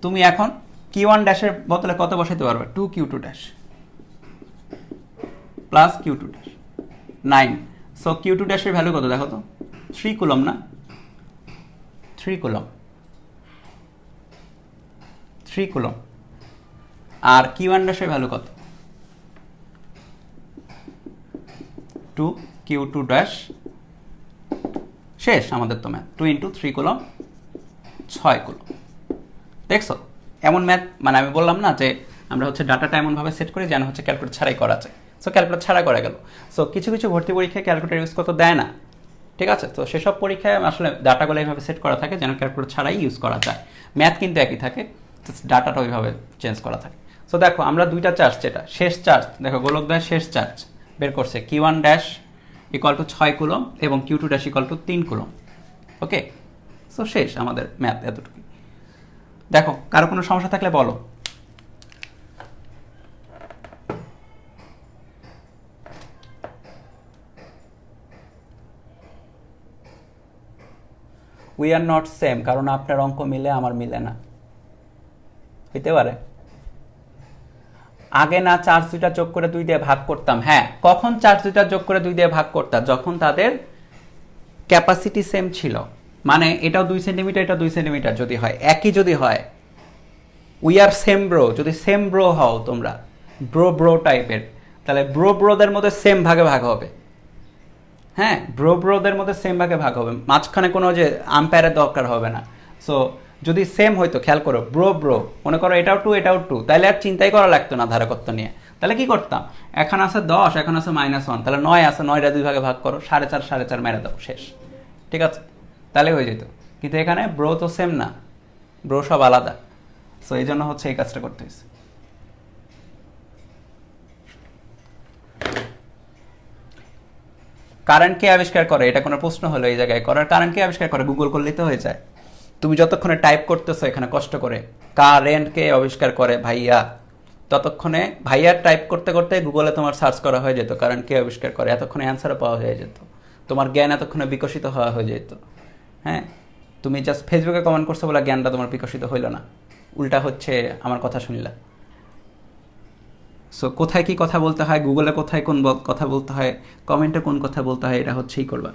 তুমি এখন Q1 ড্যাশের বদলে কত বসাইতে পারবে, 2Q2 dash plus Q2 dash 9। So Q2 ড্যাশের ভ্যালু কত দেখো তো, 3 কুলম না, 3 কুলম, 3 কুলম। আর Q1 ড্যাশের ভ্যালু কত, 2Q2 ড্যাশ, শেষ আমাদের তো ম্যাথ, 2 × 3 কুলম 6 কুলম। দেখছো এমন ম্যাথ, মানে আমি বললাম না যে আমরা হচ্ছে ডাটাটা এমনভাবে সেট করি যেন হচ্ছে ক্যালকুলেটর ছাড়াই করা যায়। সো ক্যালকুলেটর ছাড়া করা গেল। সো কিছু কিছু ভর্তি পরীক্ষায় ক্যালকুলেটর ইউজ করতে দেয় না, ঠিক আছে। তো সেসব পরীক্ষায় আসলে ডাটাগুলো এইভাবে সেট করা থাকে যেন ক্যালকুলেটর ছাড়াই ইউজ করা যায়। ম্যাথ কিন্তু একই থাকে, ডাটাটা ওইভাবে চেঞ্জ করা থাকে। সো দেখো আমরা দুইটা চার্জ, যেটা শেষ চার্জ, দেখো গোলকদ্বয়ের শেষ চার্জ বের করছে Q1 dash equal two 6 coulomb এবং Q2 dash equal two 3 coulomb. ওকে, সো শেষ আমাদের ম্যাথ এতটুকু। দেখো কারো কোনো সমস্যা থাকলে বলো। উই আর নট সেম, কারণ আপনার অঙ্ক মিলে আমার মিলে না, হইতে পারে। আগে না চার্জ দুইটা যোগ করে 2 দিয়ে ভাগ করতাম। হ্যাঁ, কখন চার্জ দুইটা যোগ করে 2 দিয়ে ভাগ করতাম, যখন তাদের ক্যাপাসিটি সেম ছিল। মানে এটাও 2 সেন্টিমিটার, এটা 2 সেন্টিমিটার যদি হয়, একই যদি হয়, উই আর সেম ব্রো, যদি সেম ব্রো হও তোমরা, ব্রো ব্রো টাইপের, তাহলে ব্রো ব্রোদের মধ্যে সেম ভাগে ভাগ হবে। হ্যাঁ, ব্রো ব্রোদের মধ্যে সেম ভাগে ভাগ হবে, মাঝখানে কোনো যে আম্পায়ারের দরকার হবে না। সো যদি সেম হইতো, খেয়াল করো, ব্রো ব্রো মনে করো এটাও 2 এটাও 2, তাহলে আর চিন্তাই করা লাগতো না ধারকত্ব নিয়ে। তাহলে কি করতাম, এখন আছে 10, এখন আছে -1, তাহলে 9 আছে, 9টা 2 ভাগে ভাগ করো, 4.5 4.5 মেরে দাও, শেষ, ঠিক আছে, তাহলে হয়ে যেত। কিন্তু এখানে ব্রো তো সেম না, ব্রো সব আলাদা। সো এই জন্য হচ্ছে এই কাজটা করতে হয়েছে। কারেন্ট কে আবিষ্কার করে, এটা কোনো প্রশ্ন হলো এই জায়গায়? করার কারেন্ট কে আবিষ্কার করে, গুগল করলেই তো হয়ে যায়। তুমি যতক্ষণে টাইপ করতেছো এখানে কষ্ট করে, কারেন্ট কে আবিষ্কার করে ভাইয়া, ততক্ষণে ভাইয়ার টাইপ করতে করতে গুগলে তোমার সার্চ করা হয়ে যেত কারেন্ট কে আবিষ্কার করে, এতক্ষণে অ্যান্সারও পাওয়া হয়ে যেত, তোমার জ্ঞান এতক্ষণে বিকশিত হওয়া হয়ে যেত। হ্যাঁ, তুমি জাস্ট ফেসবুকে কমেন্ট করছো বলে জ্ঞানটা তোমার বিকশিত হইল না, উল্টা হচ্ছে আমার কথা শুনলা। সো কোথায় কি কথা বলতে হয়, গুগলে কোথায় কোন কথা বলতে হয়, কমেন্টে কোন কথা বলতে হয়, এটা হচ্ছেই করবা,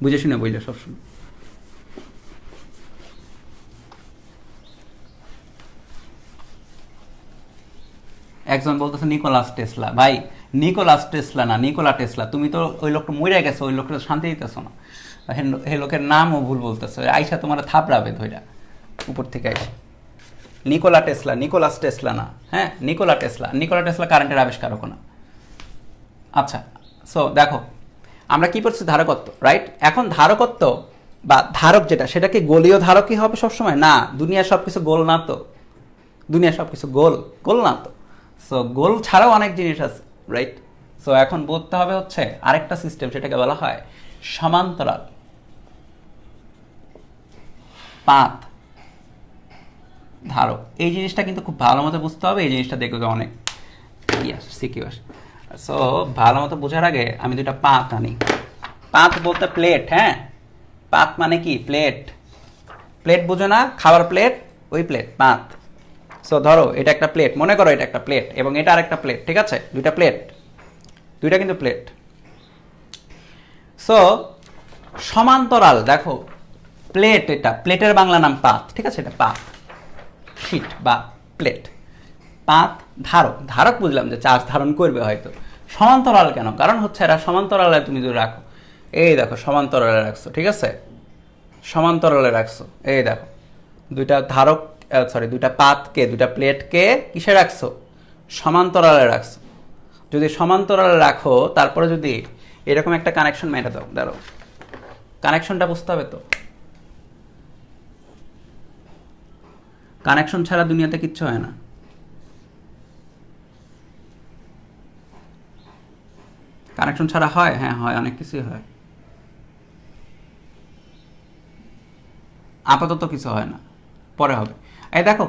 বুঝে শুনে বললে সবসময়। একজন বলতেছে নিকোলাস টেসলা। ভাই নিকোলাস টেসলা না, নিকোলা টেসলা। তুমি তো ওই লোকটা মরে গেছো, ওই লোকটা শান্তি দিতেছো না, হে লোকের নামও ভুল বলতেছো। আইসা তোমার থাপড়াবে ধইরা উপর থেকে আইসা। নিকোলা টেসলা, নিকোলাস টেসলা না, হ্যাঁ নিকোলা টেসলা। নিকোলা টেসলা কারেন্টের আবিষ্কারক না। আচ্ছা, সো দেখো আমরা কি করছি, ধারকত্ব, রাইট? এখন ধারকত্ব বা ধারক যেটা, সেটা কি গোলীয় ধারকই হবে সবসময়? না, দুনিয়ার সব কিছু গোল না তো, দুনিয়ার সব কিছু গোল গোল না তো। সো গোল ছাড়াও অনেক জিনিস আছে, রাইট? সো এখন বলতে হবে হচ্ছে আরেকটা সিস্টেম, সেটাকে বলা হয় সমান্তরাল পাত ধারক। এই জিনিসটা কিন্তু খুব ভালো মতো বুঝতে হবে। এই জিনিসটা দেখবে অনেক সিকিউ আসে। সো ভালো মতো বোঝার আগে আমি দুইটা পাত আনি। পাত বলতে প্লেট, হ্যাঁ পাত মানে কি, প্লেট। প্লেট বুঝো না, খাবার প্লেট, ওই প্লেট পাত। সো ধরো এটা একটা প্লেট, মনে করো এটা একটা প্লেট এবং এটা আরেকটা প্লেট, ঠিক আছে? দুইটা প্লেট, দুইটা কিন্তু প্লেট। সো সমান্তরাল, দেখো প্লেট, এটা প্লেটের বাংলা নাম পাত, ঠিক আছে? এটা পাত, শিট বা প্লেট। পাত ধারক, ধারক বুঝলাম যে চার্জ ধারণ করবে হয়তো। সমান্তরাল কেন? কারণ হচ্ছে এরা সমান্তরালে তুমি যদি রাখো, এই দেখো সমান্তরালে রাখছো, ঠিক আছে? সমান্তরালে রাখছো, এই দেখো দুইটা ধারক, সরি দুইটা পাতকে, দুইটা প্লেটকে কিসে রাখছো? সমান্তরালে রাখছো। যদি সমান্তরালে রাখো, তারপরে যদি এরকম একটা কানেকশন মেরে দাও, ধরো কানেকশনটা বুঝতে হবে তো। কানেকশন ছাড়া দুনিয়াতে কিচ্ছু হয় না। কানেকশন ছাড়া হয়, হ্যাঁ হয়, অনেক কিছুই হয়। আপাতত কিছু হয় না, পরে হবে। এই দেখো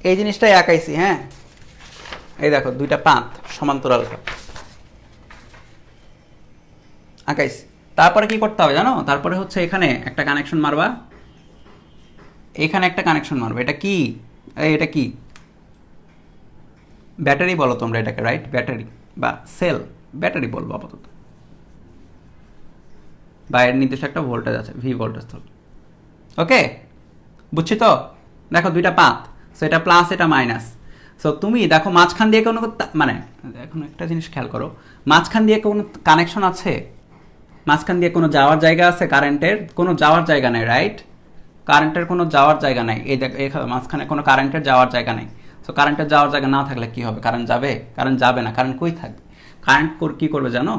এই জিনিসটাই আঁকাইছি, হ্যাঁ এই দেখো দুইটা পাত সমান্তরাল আঁকাইছি। তারপরে কি করতে হবে জানো? তারপরে হচ্ছে এখানে একটা কানেকশন মারবা, এখানে একটা কানেকশন মারবা। এটা কি? এটা কি? ব্যাটারি বলো তোমরা এটাকে, রাইট? ব্যাটারি বা সেল, ব্যাটারি বলবো আপাতত। বা এর নির্দিষ্ট একটা ভোল্টেজ আছে, ভি ভোল্টেজ ধরো। ওকে, বুঝছি তো? দেখো দুইটা পাত, সো এটা প্লাস এটা মাইনাস। সো তুমি দেখো মাঝখান দিয়ে কোনো মানে এখন একটা জিনিস খেয়াল করো, মাঝখান দিয়ে কোনো কানেকশন আছে? মাঝখান দিয়ে কোনো যাওয়ার জায়গা আছে? কারেন্টের কোনো যাওয়ার জায়গা নেই, রাইট? কারেন্টের কোনো যাওয়ার জায়গা নাই। এই দেখো মাঝখানে কোনো কারেন্টের যাওয়ার জায়গা নেই। সো কারেন্টের যাওয়ার জায়গা না থাকলে কি হবে? কারেন্ট যাবে? কারেন্ট যাবে না। কারেন্ট কই থাকবে? কারেন্ট কি করবে জানো?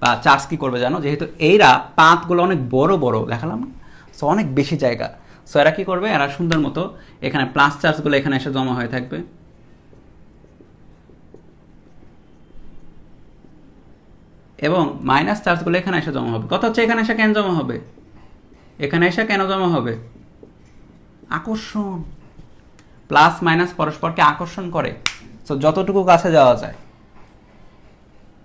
বা চার্জ কি করবে জানো? যেহেতু এইরা পাতগুলো অনেক বড় বড় দেখালাম, সো অনেক বেশি জায়গা। সো এরা কি করবে? এরা সুন্দর মতো এখানে প্লাস চার্জগুলো এখানে এসে জমা হয়ে থাকবে, এবং মাইনাস চার্জগুলো এখানে এসে জমা হবে। কথা হচ্ছে এখানে এসে কেন জমা হবে? এখানে এসে কেন জমা হবে? আকর্ষণ। প্লাস মাইনাস পরস্পরকে আকর্ষণ করে। সো যতটুকু কাছে যাওয়া যায়,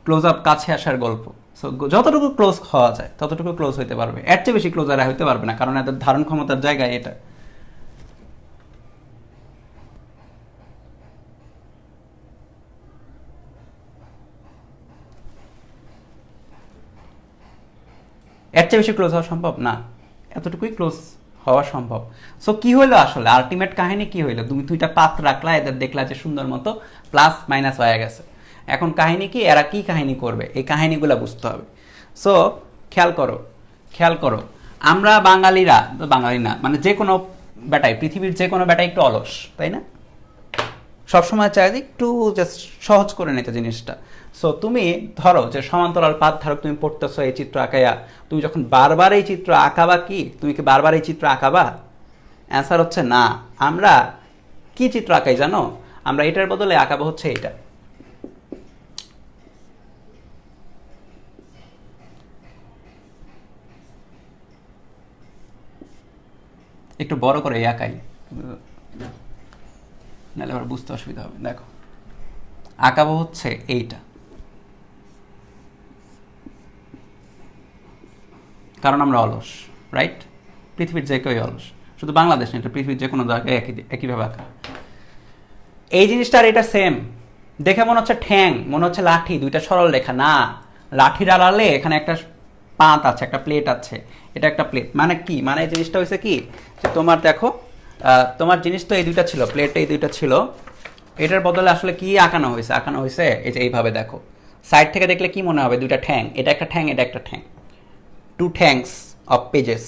ক্লোজ আপ, কাছে আসার গল্প। সো যতটুকু ক্লোজ হওয়া যায় ততটুকু ক্লোজ হইতে পারবে, এর চেয়ে বেশি ক্লোজ আর হইতে পারবে না, কারণ এদের ধারণ ক্ষমতার জায়গায় এটা। এর চেয়ে বেশি ক্লোজ হওয়া সম্ভব না, এতটুকুই ক্লোজ হওয়া সম্ভব। সো কি হইলো আসলে আলটিমেট কাহিনী? কি হইলো? তুমি দুইটা পাত রাখলা, এদের দেখলা যে সুন্দর মতো প্লাস মাইনাস হয়ে গেছে। এখন কাহিনী কি? এরা কি কাহিনী করবে? এই কাহিনীগুলো বুঝতে হবে। সো খেয়াল করো, খেয়াল করো, আমরা বাঙালিরা, বাঙালি না মানে যে কোনো বেটাই, পৃথিবীর যে কোনো বেটাই একটু অলস, তাই না? সবসময় চাই যে একটু জাস্ট সহজ করে নিতে জিনিসটা। সো তুমি ধরো যে সমান্তরাল পাত ধারক তুমি পড়তেছো এই চিত্র আঁকাইয়া, তুমি যখন বারবার এই চিত্র আঁকাবা, কি তুমি কি বারবার এই চিত্র আঁকাবা? অ্যান্সার হচ্ছে না। আমরা কি চিত্র আঁকাই জানো? আমরা এটার বদলে আঁকাবো হচ্ছে এটা। একটু বড় করে আঁকাই, নাহলে আবার বুঝতে অসুবিধা হবে। দেখো আঁকাবো হচ্ছে এইটা, কারণ আমরা অলস, রাইট? পৃথিবীর যে কেউই অলস, শুধু বাংলাদেশ না, এটা পৃথিবীর যে কোনো জায়গায় একইভাবে আঁকা। এই জিনিসটা আর এটা সেম, দেখে মনে হচ্ছে ঠ্যাং, মনে হচ্ছে লাঠি, দুইটা সরল রেখা না। লাঠির আড়ালে এখানে একটা পাত আছে, একটা প্লেট আছে, এটা একটা প্লেট। মানে কি, মানে এই জিনিসটা হয়েছে কি যে তোমার দেখো, তোমার জিনিস তো এই দুইটা ছিল, প্লেটে এই দুইটা ছিল, এটার বদলে আসলে কি আঁকানো হয়েছে, আঁকানো হয়েছে এই যে এইভাবে দেখো, সাইড থেকে দেখলে কি মনে হবে, দুইটা ঠ্যাং, এটা একটা ঠ্যাং, এটা একটা ঠ্যাং, two thanks of pages,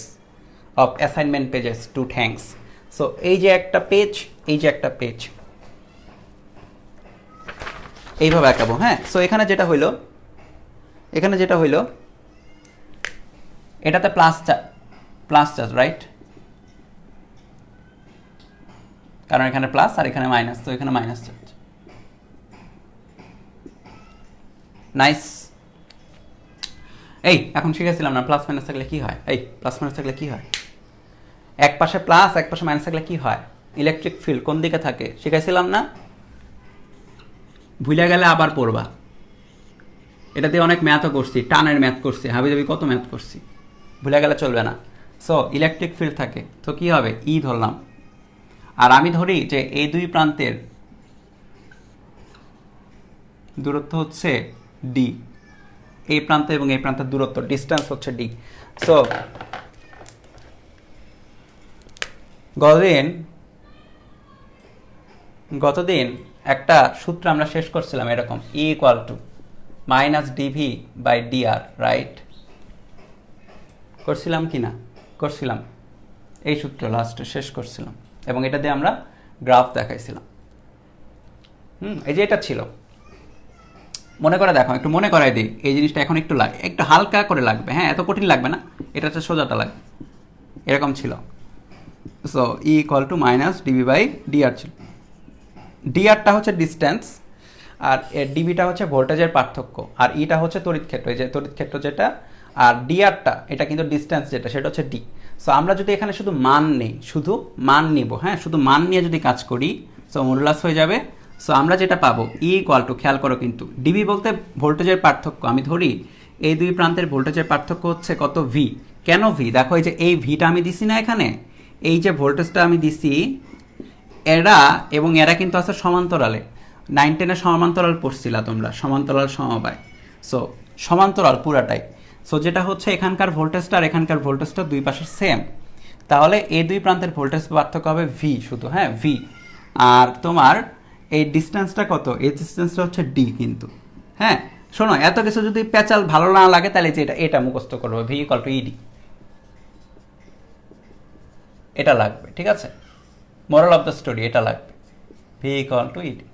of assignment pages, two thanks. So এই যে একটা পেজ, এই যে একটা পেজ, এইভাবে আঁকাবো। হ্যাঁ, সো এখানে যেটা হইলো, এটাতে প্লাস চার্জ, রাইট? কারণ এখানে প্লাস আর এখানে মাইনাস, তো এখানে মাইনাস চার্জ। নাইস। এই এখন শিখেছিলাম না প্লাস মাইনাস থাকলে কি হয়, এই প্লাস মাইনাস থাকলে কি হয়, এক পাশে প্লাস এক পাশে মাইনাস থাকলে কি হয়, ইলেকট্রিক ফিল্ড কোন দিকে থাকে, শিখাইছিলাম না? ভুলে গেলে আবার পড়বা, এটা দিয়ে অনেক ম্যাথও করছি, টানের ম্যাথ করছি, হাবিজাবি কত ম্যাথ করছি, ভুলে গেলে চলবে না। সো ইলেকট্রিক ফিল্ড থাকে, তো কি হবে, ই ধরলাম, আর আমি ধরি যে এই দুই প্রান্তের দূরত্ব হচ্ছে ডি, এই প্রান্ত এবং এই প্রান্তের দূরত্ব, ডিস্টেন্স হচ্ছে ডি। সো গতদিন একটা সূত্র আমরা শেষ করছিলাম এরকম, E equal to minus DV by DR, right? করছিলাম কি না? করছিলাম, এই সূত্র লাস্টে শেষ করছিলাম, এবং এটা দিয়ে আমরা গ্রাফ দেখাইছিলাম। এই যে এটা ছিল, মনে করে দেখো, একটু মনে করাই দিই, এই জিনিসটা এখন একটু একটু হালকা করে লাগবে, হ্যাঁ, এত কঠিন লাগবে না, এটা হচ্ছে সোজাটা লাগবে, এরকম ছিল। So E equal to minus DB by DR ছিল, ডিআরটা হচ্ছে ডিস্টেন্স, আর ডিবিটা হচ্ছে ভোল্টেজের পার্থক্য, আর ইটা হচ্ছে তড়িৎ ক্ষেত্র, এই যে তড়িৎ ক্ষেত্র যেটা, আর ডিআরটা এটা কিন্তু ডিস্টেন্স যেটা, সেটা হচ্ছে ডি। সো আমরা যদি এখানে শুধু মান নেই, শুধু মান নিব, হ্যাঁ, শুধু মান নিয়ে যদি কাজ করি, সো মডুলাস হয়ে যাবে। সো আমরা যেটা পাবো ই ইকুয়াল টু, খেয়াল করো কিন্তু, ডিবি বলতে ভোল্টেজের পার্থক্য, আমি ধরি এই দুই প্রান্তের ভোল্টেজের পার্থক্য হচ্ছে কত, ভি। কেন ভি? দেখো এই যে এই ভিটা আমি দিছি না এখানে, এই যে ভোল্টেজটা আমি দিছি, এরা এবং এরা কিন্তু আছে সমান্তরালে, 9-10 সমান্তরাল পড়ছিলা তোমরা, সমান্তরাল সমবায়। সো সমান্তরাল পুরাটাই। সো যেটা হচ্ছে এখানকার ভোল্টেজটা আর এখানকার ভোল্টেজটা দুই পাশে সেম, তাহলে এই দুই প্রান্তের ভোল্টেজ পার্থক্য হবে ভি শুধু, হ্যাঁ, ভি। আর তোমার এই ডিস্টেন্সটা কত, এই ডিস্টেন্সটা হচ্ছে ডি কিন্তু, হ্যাঁ। শোনো, এত কিছু যদি প্যাচাল ভালো না লাগে তাহলে যে এটা মুখস্থ করবো, ভি ইকুয়াল টু ইডি, এটা লাগবে, ঠিক আছে? মোরাল অফ দ্য স্টোরি এটা লাগবে, V equal to ED,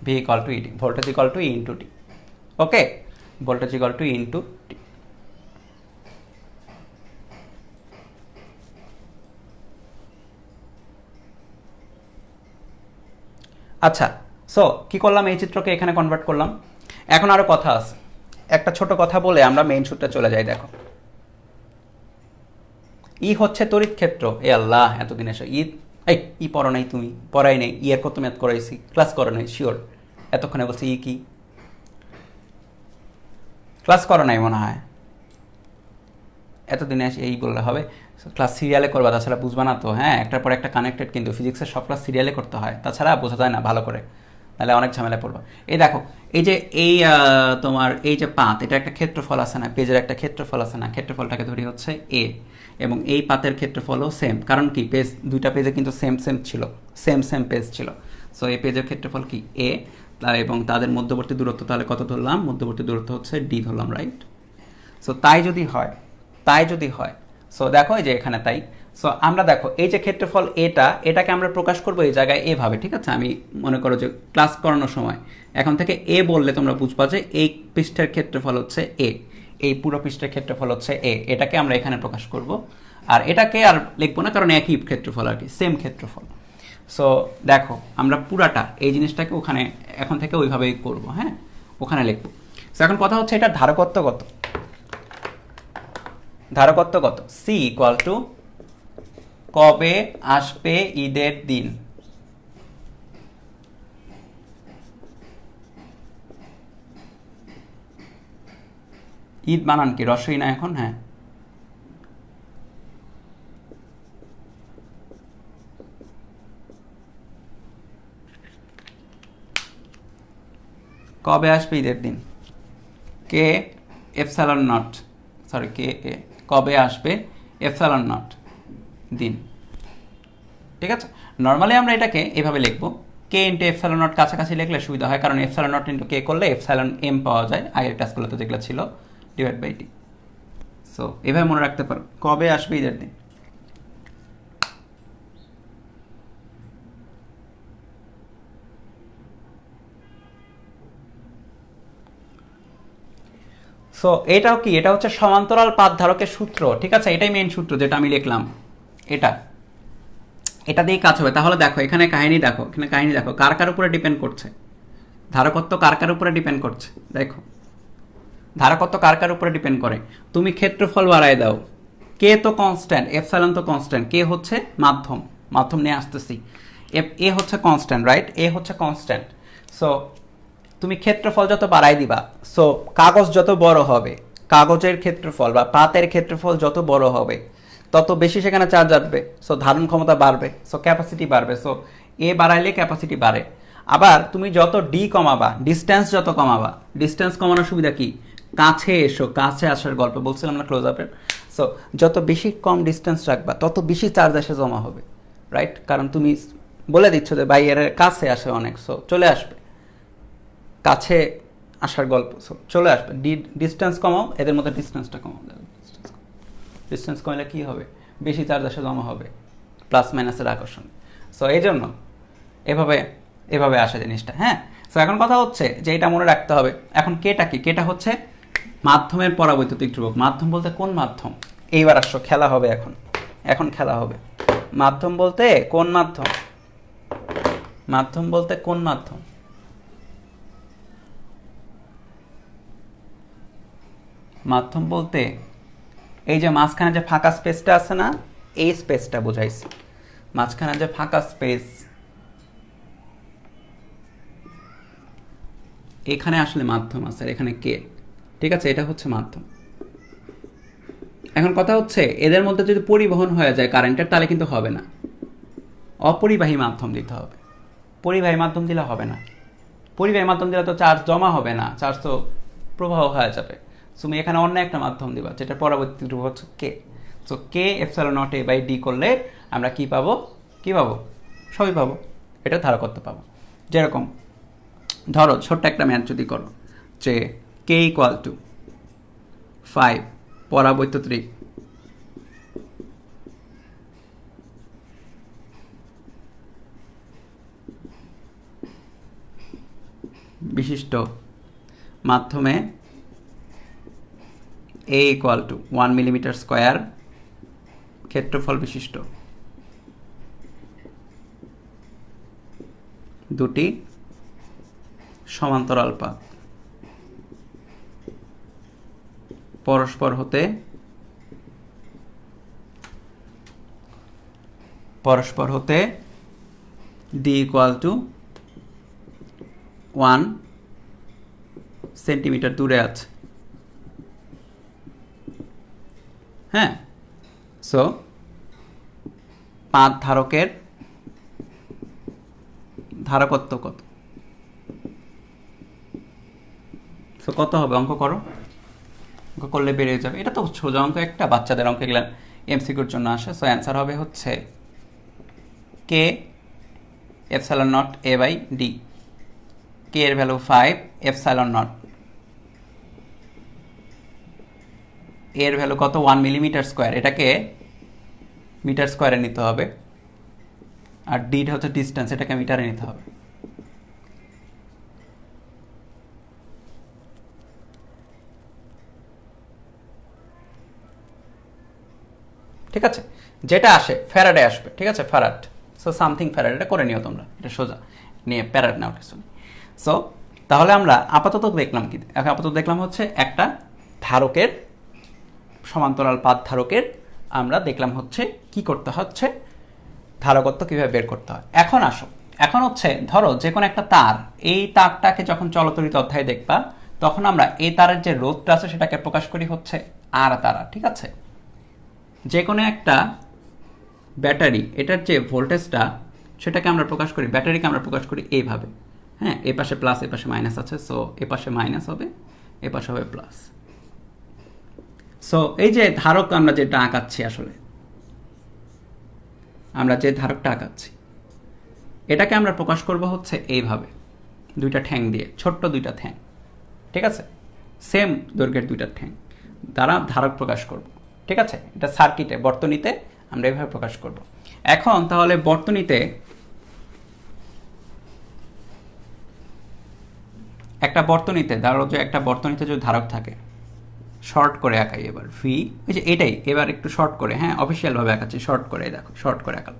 V equal to ED, voltage equal to E into T. Okay, voltage equal to E into T. আচ্ছা, সো কি করলাম, এই চিত্রকে এখানে কনভার্ট করলাম। এখন আরো কথা আছে, একটা ছোট কথা বলে আমরা মেইন সূত্রে চলে যাই। দেখো, ই হচ্ছে তড়িৎ ক্ষেত্র, এ আল্লাহ, এতদিন এসে ই পড়ো নাই তুমি, পড়াই নেই, ই এর কত ম্যাথ করাইছি, ক্লাস করো নাই, শিওর? এতক্ষণে বলছি ই কি, ক্লাস করো নাই মনে হয়, এতদিনে এসে এই বললে হবে? ক্লাস সিরিয়ালে করবা, তাছাড়া বুঝবা না তো, হ্যাঁ, একটার পর একটা কানেক্টেড, কিন্তু ফিজিক্সের সব ক্লাস সিরিয়ালে করতে হয়, তাছাড়া বোঝা যায় না ভালো করে, তাহলে অনেক ঝামেলা পড়বা। এই দেখো, এই যে এই তোমার এই যে পাত, এটা একটা ক্ষেত্রফল আছে না, পেজের একটা ক্ষেত্রফল আছে না, ক্ষেত্রফলটাকে ধরি হচ্ছে এ, এবং এই পাতের ক্ষেত্রফলও সেম, কারণ কি, পেজ দুইটা পেজে কিন্তু সেম ছিল, সেম পেজ ছিল। সো এই পেজের ক্ষেত্রফল কি, এ, এবং তাদের মধ্যবর্তী দূরত্ব তাহলে কত ধরলাম, মধ্যবর্তী দূরত্ব হচ্ছে ডি ধরলাম, রাইট? সো তাই যদি হয়, সো দেখো এই যে এখানে তাই। সো আমরা দেখো এই যে ক্ষেত্রফল এটাকে আমরা প্রকাশ করবো এই জায়গায় এভাবে, ঠিক আছে? আমি মনে করো যে ক্লাস করানোর সময় এখন থেকে এ বললে তোমরা বুঝবা যে এই পৃষ্ঠের ক্ষেত্রফল হচ্ছে এ, এই পুরো পৃষ্ঠের ক্ষেত্রফল হচ্ছে এ, এটাকে আমরা এখানে প্রকাশ করব। আর এটাকে আর লিখবো না, কারণ একই ক্ষেত্রফল আর কি, সেম ক্ষেত্রফল। সো দেখো, আমরা পুরাটা এই জিনিসটাকে ওখানে এখন থেকে ওইভাবেই করবো, হ্যাঁ, ওখানে লিখবো। সো এখন কথা হচ্ছে এটার ধারকত্ব কত, ধারকত্ব কত, সি ইকুয়াল টু কবে আসবে ঈদের দিন, ঈদ বানান কি রসই না এখন, হ্যাঁ, কবে আসবে ঈদের দিন? কে এপসাইলন নট, সরি কে এ, কবে আসবে এপসাইলন নট দিন। ঠিক আছে, নর্মালি আমরা এটাকে এভাবে লিখবো, কে ইন্টু এপসাইলন নট কাছাকাছি লিখলে সুবিধা হয়, কারণ এপসাইলন নট ইন্টু কে করলে এপসাইলন এম পাওয়া যায় আগের ক্লাসগুলোতে যেগুলো ছিল, ডিভাইড বাই টি। সো এভাবে মনে রাখতে পারো কবে আসবে ঈদের দিন। সো এটাও কি, এটা হচ্ছে সমান্তরাল পাত ধারকের সূত্র। ঠিক আছে, এটাই মেইন সূত্র যেটা আমি লিখলাম, এটা দিয়ে কাজ হবে। তাহলে দেখো এখানে কাহিনী দেখো, এখানে কাহিনী দেখো কার কার উপরে ডিপেন্ড করছে, ধারকত্ব কার কার উপরে ডিপেন্ড করছে। দেখো ধারকত্ব কার কার উপরে ডিপেন্ড করে, তুমি ক্ষেত্রফল বাড়ায় দাও, কে তো কনস্ট্যান্ট, এপসাইলন তো কনস্ট্যান্ট, কে হচ্ছে মাধ্যম, মাধ্যম নিয়ে আসতেছি, এ হচ্ছে কনস্ট্যান্ট, রাইট, এ হচ্ছে কনস্ট্যান্ট। সো তুমি ক্ষেত্রফল যত বাড়াই দিবা, সো কাগজ যত বড় হবে, কাগজের ক্ষেত্রফল বা পাতের ক্ষেত্রফল যত বড় হবে তত বেশি সেখানে চার্জ আসবে, সো ধারণ ক্ষমতা বাড়বে, সো ক্যাপাসিটি বাড়বে, সো এ বাড়াইলে ক্যাপাসিটি বাড়ে। আবার তুমি যত ডি কমাবা, ডিস্টেন্স যত কমাবা, ডিস্টেন্স কমানোর সুবিধা কি, কাছে এসো, কাছে আসার গল্প বলছিলাম না ক্লোজ আপের। সো যত বেশি কম ডিস্টেন্স রাখবা তত বেশি চার্জ এসে জমা হবে, রাইট, কারণ তুমি বলে দিচ্ছ যে ভাই এর কাছে আসে অনেক, সো চলে আসবে, কাছে আসার গল্প, সো চলে আসবে। ডিস্টেন্স কমাও, এদের মধ্যে ডিস্টেন্সটা কমাও, ডিস্টেন্স কমালে কী হবে, বেশি চার্জ আসে জমা হবে, প্লাস মাইনাসের আকর্ষণ। সো এই জন্য এভাবে এভাবে আসে জিনিসটা। হ্যাঁ, সো এখন কথা হচ্ছে যে এটা মনে রাখতে হবে। এখন কেটা কি, কেটা হচ্ছে মাধ্যমের পরাবৈদ্যুতিক ধ্রুবক। মাধ্যম বলতে কোন মাধ্যম, এইবার আসো খেলা হবে, এখন খেলা হবে। মাধ্যম বলতে কোন মাধ্যম, মাধ্যম বলতে কোন মাধ্যম, মাধ্যম বলতে এই যে মাঝখানে যে ফাঁকা স্পেসটা আছে না, এই স্পেসটা বোঝাইছে, মাঝখানে যে ফাঁকা স্পেস, এখানে আসলে মাধ্যম আছে, আর এখানে কে। ঠিক আছে, এটা হচ্ছে মাধ্যম। এখন কথা হচ্ছে এদের মধ্যে যদি পরিবহন হয়ে যায় কারেন্টের, তাহলে কিন্তু হবে না, অপরিবাহী মাধ্যম দিতে হবে। পরিবাহী মাধ্যম দিলে হবে না, পরিবাহী মাধ্যম দিলে তো চার্জ জমা হবে না, চার্জ তো প্রবাহ হয়ে যাবে। তুমি এখানে অন্য একটা মাধ্যম দিবা যেটা পরবর্তী ধ্রুবক হচ্ছে K. So K epsilon not A by D করলে আমরা কি পাবো, কি পাবো, সবই পাবো, এটা ধারকত্ব পাবো। যেরকম ধরো ছোট্ট একটা ম্যাথ যদি করো যে কে ইকুয়াল টু 5 পরাবৈদ্যুতিক বিশিষ্ট মাধ্যমে এ ইকুয়াল টু 1 মিলিমিটার স্কোয়ার ক্ষেত্রফল বিশিষ্ট দুটি সমান্তরাল পাত পরস্পর হতে ডি ইকুয়াল টু 1 সেন্টিমিটার দূরে আছে। হ্যাঁ, সো পাত ধারকের ধারকত্ব কত, সো কত হবে, অঙ্ক করো, অঙ্ক করলে বেড়ে যাবে। এটা তো সোজা অঙ্ক, একটা বাচ্চাদের অঙ্ক, এগুলো এমসিকিউর জন্য আসে। সো অ্যান্সার হবে হচ্ছে K epsilon not A by D. K এর ভ্যালু 5, এপসাইলন নট এর ভ্যালু কত, 1 মিলিমিটার স্কোয়ার, এটাকে মিটার স্কোয়ারে নিতে হবে, আর ডিটা হচ্ছে ডিস্টেন্স, এটাকে মিটারে নিতে হবে। ঠিক আছে, যেটা আসে ফ্যারাডে আসবে। ঠিক আছে, ফ্যারাড, সো সামথিং ফ্যারাড, এটা করে নিও তোমরা, এটা সোজা নিয়ে প্যারাড নাও কিছু। সো তাহলে আমরা আপাতত দেখলাম কি, আপাতত দেখলাম হচ্ছে একটা ধারকের, সমান্তরাল পাত ধারকের আমরা দেখলাম হচ্ছে কি করতে হচ্ছে, ধারকত্ব কিভাবে বের করতে হয়। এখন আসো, এখন হচ্ছে ধরো যে কোনো একটা তার, এই তারটাকে যখন চলতরিত অধ্যায় দেখবা তখন আমরা এই তারের যে রোধটা আছে সেটাকে প্রকাশ করি হচ্ছে আর তারা। ঠিক আছে, যে কোনো একটা ব্যাটারি, এটার যে ভোল্টেজটা সেটাকে আমরা প্রকাশ করি, ব্যাটারিকে আমরা প্রকাশ করি এইভাবে। হ্যাঁ, এ পাশে প্লাস এ পাশে মাইনাস আছে, সো এ পাশে মাইনাস হবে, এ পাশে হবে প্লাস। সো এই যে ধারক আমরা যেটা আঁকাচ্ছি, আসলে আমরা যে ধারকটা আঁকাচ্ছি এটাকে আমরা প্রকাশ করব হচ্ছে এইভাবে, দুইটা ঠ্যাং দিয়ে, ছোট্ট দুইটা ঠ্যাং, ঠিক আছে, সেম দৈর্ঘ্যের দুইটা ঠ্যাং দ্বারা ধারক প্রকাশ করব, ঠিক আছে। এটা সার্কিটে, বর্তনীতে আমরা এইভাবে প্রকাশ করব। এখন তাহলে বর্তনীতে ধরো যে একটা বর্তনীতে যদি ধারক থাকে, শর্ট করে আঁকাই এবার ভি, এই যে এটাই এবার একটু শর্ট করে, হ্যাঁ অফিসিয়ালভাবে আঁকাচ্ছি, শর্ট করে, দেখো শর্ট করে আঁকাল।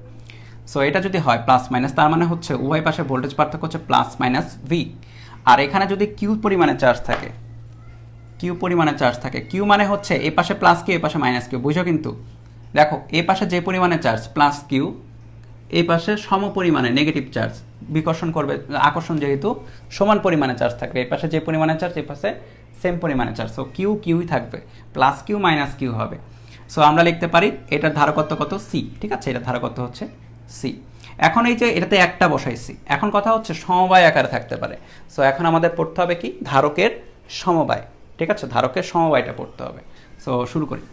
সো এটা যদি হয় প্লাস মাইনাস, তার মানে হচ্ছে উভয় পাশে ভোল্টেজ পার্থক্য হচ্ছে প্লাস মাইনাস ভি। আর এখানে যদি কিউ পরিমাণে চার্জ থাকে, কিউ মানে হচ্ছে এ পাশে প্লাস কিউ, এ পাশে মাইনাস কিউ, বুঝো কিন্তু। দেখো এ পাশে যে পরিমাণে চার্জ প্লাস কিউ, এই পাশে সম পরিমাণে নেগেটিভ চার্জ বিকর্ষণ করবে, আকর্ষণ যেহেতু সমান পরিমাণে চার্জ থাকবে, এই পাশে যে পরিমাণে চার্জ এই পাশে সেম পরিমাণে চার্জ, সো কিউই থাকবে, প্লাস কিউ মাইনাস কিউ হবে। সো আমরা লিখতে পারি এটার ধারকত্ব কত, সি, ঠিক আছে, এটার ধারকত্ব হচ্ছে সি। এখন এই যে এটাতে একটা বসাইছি, এখন কথা হচ্ছে সমবায় আকারে থাকতে পারে। সো এখন আমাদের পড়তে হবে কি, ধারকের সমবায়, ঠিক আছে, ধারকের সমবায়টা পড়তে হবে। সো শুরু করি,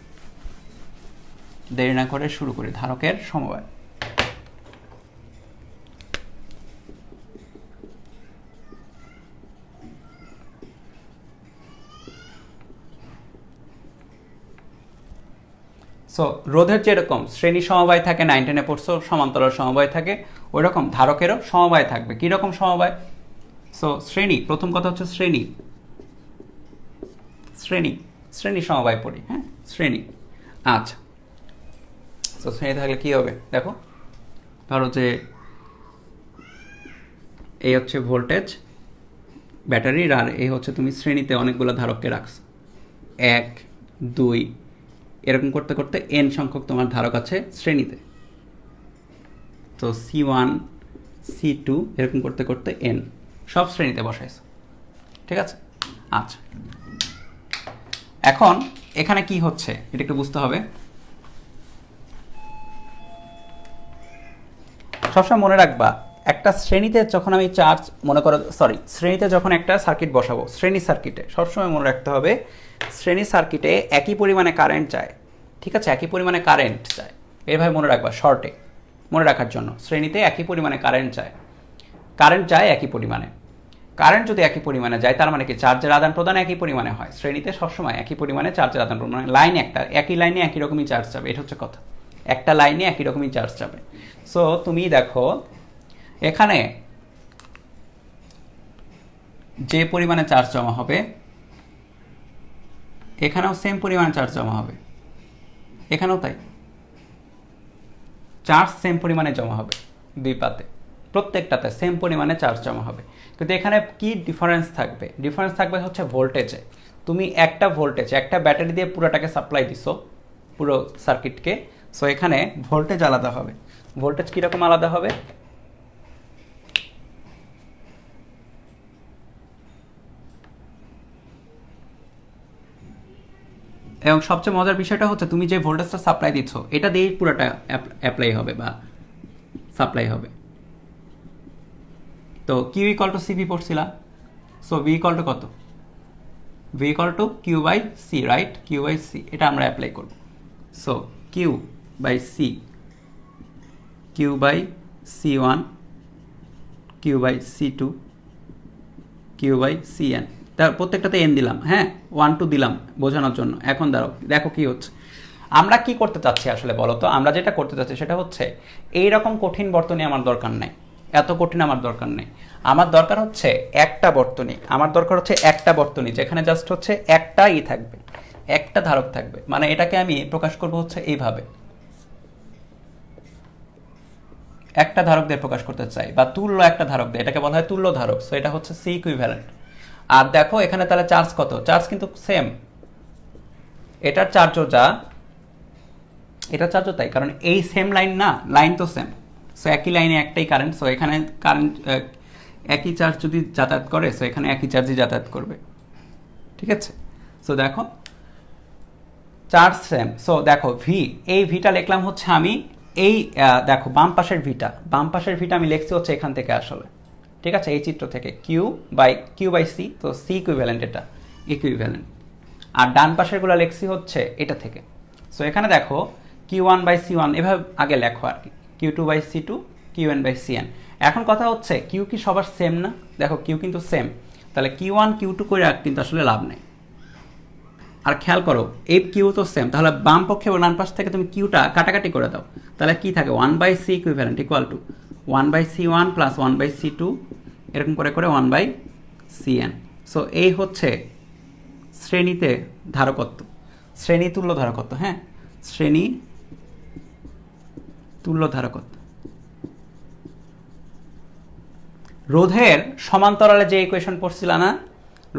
দেরি না করে শুরু করি, ধারকের সমবায়। সো রোধের যেরকম শ্রেণী সমবায় থাকে, 9 10-এ পড়ছো, সমান্তরাল সমবায় থাকে, ওই রকম ধারকেরও সমবায় থাকবে। কীরকম সমবায়? সো শ্রেণী, প্রথম কথা হচ্ছে শ্রেণী সমবায় পড়ি, হ্যাঁ শ্রেণী। আচ্ছা, সো শ্রেণী থাকলে কী হবে দেখো, ধরো যে এই হচ্ছে ভোল্টেজ ব্যাটারির, আর এই হচ্ছে তুমি শ্রেণীতে অনেকগুলো ধারককে রাখছো, 1 2 এরকম করতে করতে এন সংখ্যক তোমার ধারক আছে শ্রেণীতে। তো C1 C2 এরকম করতে করতে এন সব শ্রেণীতে বসাইছো, ঠিক আছে। আচ্ছা, এখন এখানে কি হচ্ছে এটা একটু বুঝতে হবে। সবসময় মনে রাখবা, একটা শ্রেণীতে যখন আমি চার্জ, মনে করো শ্রেণীতে যখন একটা সার্কিট বসাবো, শ্রেণী সার্কিটে সবসময় মনে রাখতে হবে শ্রেণী সার্কিটে একই পরিমাণে কারেন্ট চায়, ঠিক আছে, একই পরিমাণে কারেন্ট চায়, এভাবে মনে রাখবা, শর্টে মনে রাখার জন্য। শ্রেণীতে একই পরিমাণে কারেন্ট যায় একই পরিমাণে। কারেন্ট যদি একই পরিমাণে যায় তার মানে কি, চার্জের আদান প্রদান একই পরিমাণে হয়। শ্রেণীতে সবসময় একই পরিমাণে চার্জের আদান প্রদান, লাইন একটা, একই লাইনে একই রকমই চার্জ যাবে, এটা হচ্ছে কথা, একটা লাইনে একই রকমই চার্জ যাবে। সো তুমি দেখো এখানে যে পরিমাণে চার্জ জমা হবে এখানেও সেম পরিমাণে চার্জ জমা হবে, এখানেও তাই, চার্জ সেম পরিমাণে জমা হবে, দুই পাতে প্রত্যেকটাতে সেম পরিমাণে চার্জ জমা হবে। কিন্তু এখানে কি ডিফারেন্স থাকবে? ডিফারেন্স থাকবে হচ্ছে ভোল্টেজে। তুমি একটা ভোল্টেজ, একটা ব্যাটারি দিয়ে পুরোটাকে সাপ্লাই দিছো, পুরো সার্কিটকে, সো এখানে ভোল্টেজ আলাদা হবে। ভোল্টেজ কীরকম আলাদা হবে? এবং সবচেয়ে মজার বিষয়টা হচ্ছে তুমি যে ভোল্টেজটা সাপ্লাই দিচ্ছ এটা দিয়েই পুরোটা অ্যাপ্লাই হবে বা সাপ্লাই হবে। তো কিউ ইকুয়াল টু সিভি পড়ছিলা, সো ভি ইকুয়াল টু কত? V equal to Q by C, right, Q by C, এটা আমরা অ্যাপ্লাই করব। So Q by C, Q by C one, Q by C two, Q by C N, তার প্রত্যেকটাতে N দিলাম, হ্যাঁ 1 2 দিলাম বোঝানোর জন্য। এখন দেখো কি হচ্ছে, আমরা কি করতে চাচ্ছি আসলে বলো তো? আমরা যেটা করতে চাচ্ছি সেটা হচ্ছে এইরকম কঠিন বর্তনী আমার দরকার নেই, এত কঠিন আমার দরকার নেই। আমার দরকার হচ্ছে একটা বর্তনী, আমার দরকার হচ্ছে একটা বর্তনী যেখানে জাস্ট হচ্ছে একটাই থাকবে, একটা ধারক থাকবে। মানে এটাকে আমি প্রকাশ করব হচ্ছে এইভাবে, একটা ধারক দিয়ে প্রকাশ করতে চাই, বা তুল্য একটা ধারক দিয়ে, এটাকে বলা হয় তুল্য ধারক। সো এটা হচ্ছে সি ইকুইভ্যালেন্ট। আর দেখো এখানে তাহলে চার্জ কত? চার্জ কিন্তু সেম, এটার চার্জও যা, এটার চার্জও তাই, কারণ এই সেম লাইন না, লাইন তো সেম। সো একই লাইনে একটাই কারেন্ট, সো এখানে কারেন্ট একই চার্জ যদি যাতায়াত করে, সো এখানে একই চার্জই যাতায়াত করবে, ঠিক আছে। সো দেখো চার্জ সেম। সো দেখো ভি, এই ভিটা লিখলাম হচ্ছে আমি এই দেখো বাম পাশের ভিটা আমি লিখছি হচ্ছে এখান থেকে আসলে, ঠিক আছে, এই চিত্র থেকে কিউ বাই সি, তো সি ইকুইভ্যালেন্ট, এটা ইকুইভ্যালেন্ট। আর ডান পাশেরগুলো লেখছি হচ্ছে এটা থেকে। সো এখানে দেখো Q1/C1 এভাবে আগে লেখো আর কি, Q2/C2, Qn/Cn। এখন কথা হচ্ছে কিউ কি সবার সেম না? দেখো কিউ কিন্তু সেম, তাহলে Q1 Q2 করে কিন্তু আসলে লাভ নেই। আর খেয়াল করো এই কিউ তো সেম, তাহলে বাম পক্ষে এবং ডান পাশ থেকে তুমি কিউটা কাটাকাটি করে দাও, তাহলে কি থাকে 1/C equivalent equal to 1/C1 plus 1/C2 এরকম করে করে 1/Cn। সো এই হচ্ছে শ্রেণীতে ধারকত্ব, শ্রেণী তুল্য ধারকত্ব। হ্যাঁ, শ্রেণী তুল্য ধারকত্ব। রোধের সমান্তরালে যে ইকুয়েশন পড়ছিলা না,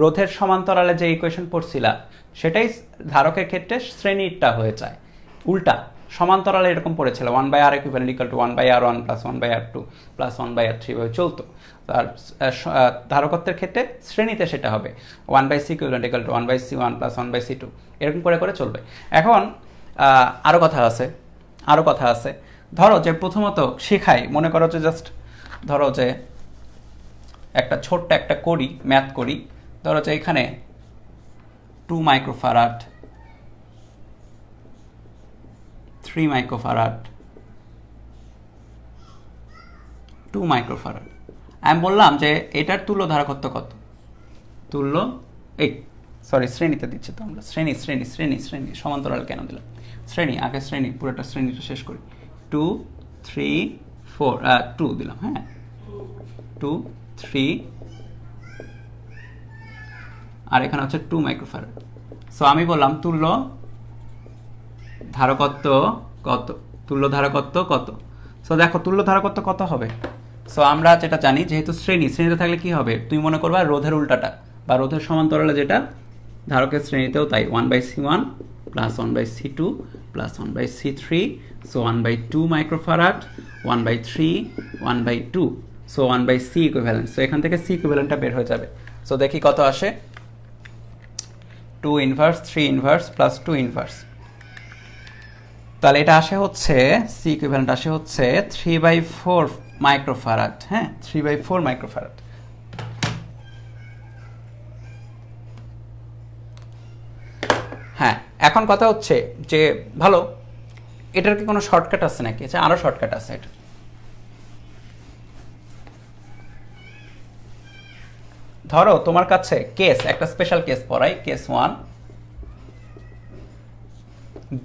রোধের সমান্তরালে যে ইকুয়েশন পড়ছিলা সেটাই ধারকের ক্ষেত্রে শ্রেণীরটা হয়ে যায় উল্টা। সমান্তরালে এরকম পড়েছিল 1/R equivalent equal to 1/R1 plus 1/R2 plus 1/R3 ভাবে চলতো। আর ধারকত্বের ক্ষেত্রে শ্রেণীতে সেটা হবে 1/C equivalent equal to 1/C1 plus 1/C2 এরকম করে করে চলবে। এখন আরও কথা আছে, ধরো যে প্রথমত শেখাই, মনে করো যে জাস্ট ধরো যে একটা ছোট্ট একটা করি, ম্যাথ করি। ধরো যে এখানে 2 মাইক্রোফ্যারাড, 3 মাইক্রোফ্যারাড, 2 মাইক্রোফ্যারাড। আমি বললাম যে এটার তুল্য ধারকত্ব কত? তুল্য শ্রেণীতে দিচ্ছি তো আমরা, শ্রেণী শ্রেণী শ্রেণী শ্রেণী, সমান্তরাল কেন দিলাম? শ্রেণী, আগে শ্রেণী, পুরোটা শ্রেণীটা শেষ করি। 2, 3, 4, 2 দিলাম। হ্যাঁ, 2, 3 আর এখানে হচ্ছে 2 মাইক্রোফ্যারাড। সো আমি বললাম তুল্য ধারকত্ব কত? তুল্য ধারকত্ব কত? সো দেখো তুল্য ধারকত্ব কত হবে। সো আমরা যেটা জানি, যেহেতু শ্রেণীতে থাকলে কি হবে, তুমি মনে করবা রোধের উল্টাটা বা রোধের সমান্তরালে যেটা, ধারকের শ্রেণীতেও তাই 1/C1 plus 1/C2 plus 1/C3, so 1/2 microfarad, 1/3, 1/2, so 1/C equivalent. So এখান থেকে সি ইকুইভ্যালেন্টটা বের হয়ে যাবে। সো দেখি কত আসে, 2 ইনভার্স 3 ইনভার্স প্লাস 2 ইনভার্স। তাহলে এটা আসে হচ্ছে সি ইকুইভ্যালেন্ট আসে হচ্ছে 3/4 মাইক্রোফ্যারাড। হ্যাঁ, 3/4 মাইক্রোফ্যারাড। হ্যাঁ, এখন কথা হচ্ছে যে ভালো, এটার কি কোনো শর্টকাট আছে নাকি? আচ্ছা, আরো শর্টকাট আছে। এটা ধরো তোমার কাছে কেস, একটা স্পেশাল কেস পড়াই, কেস 1,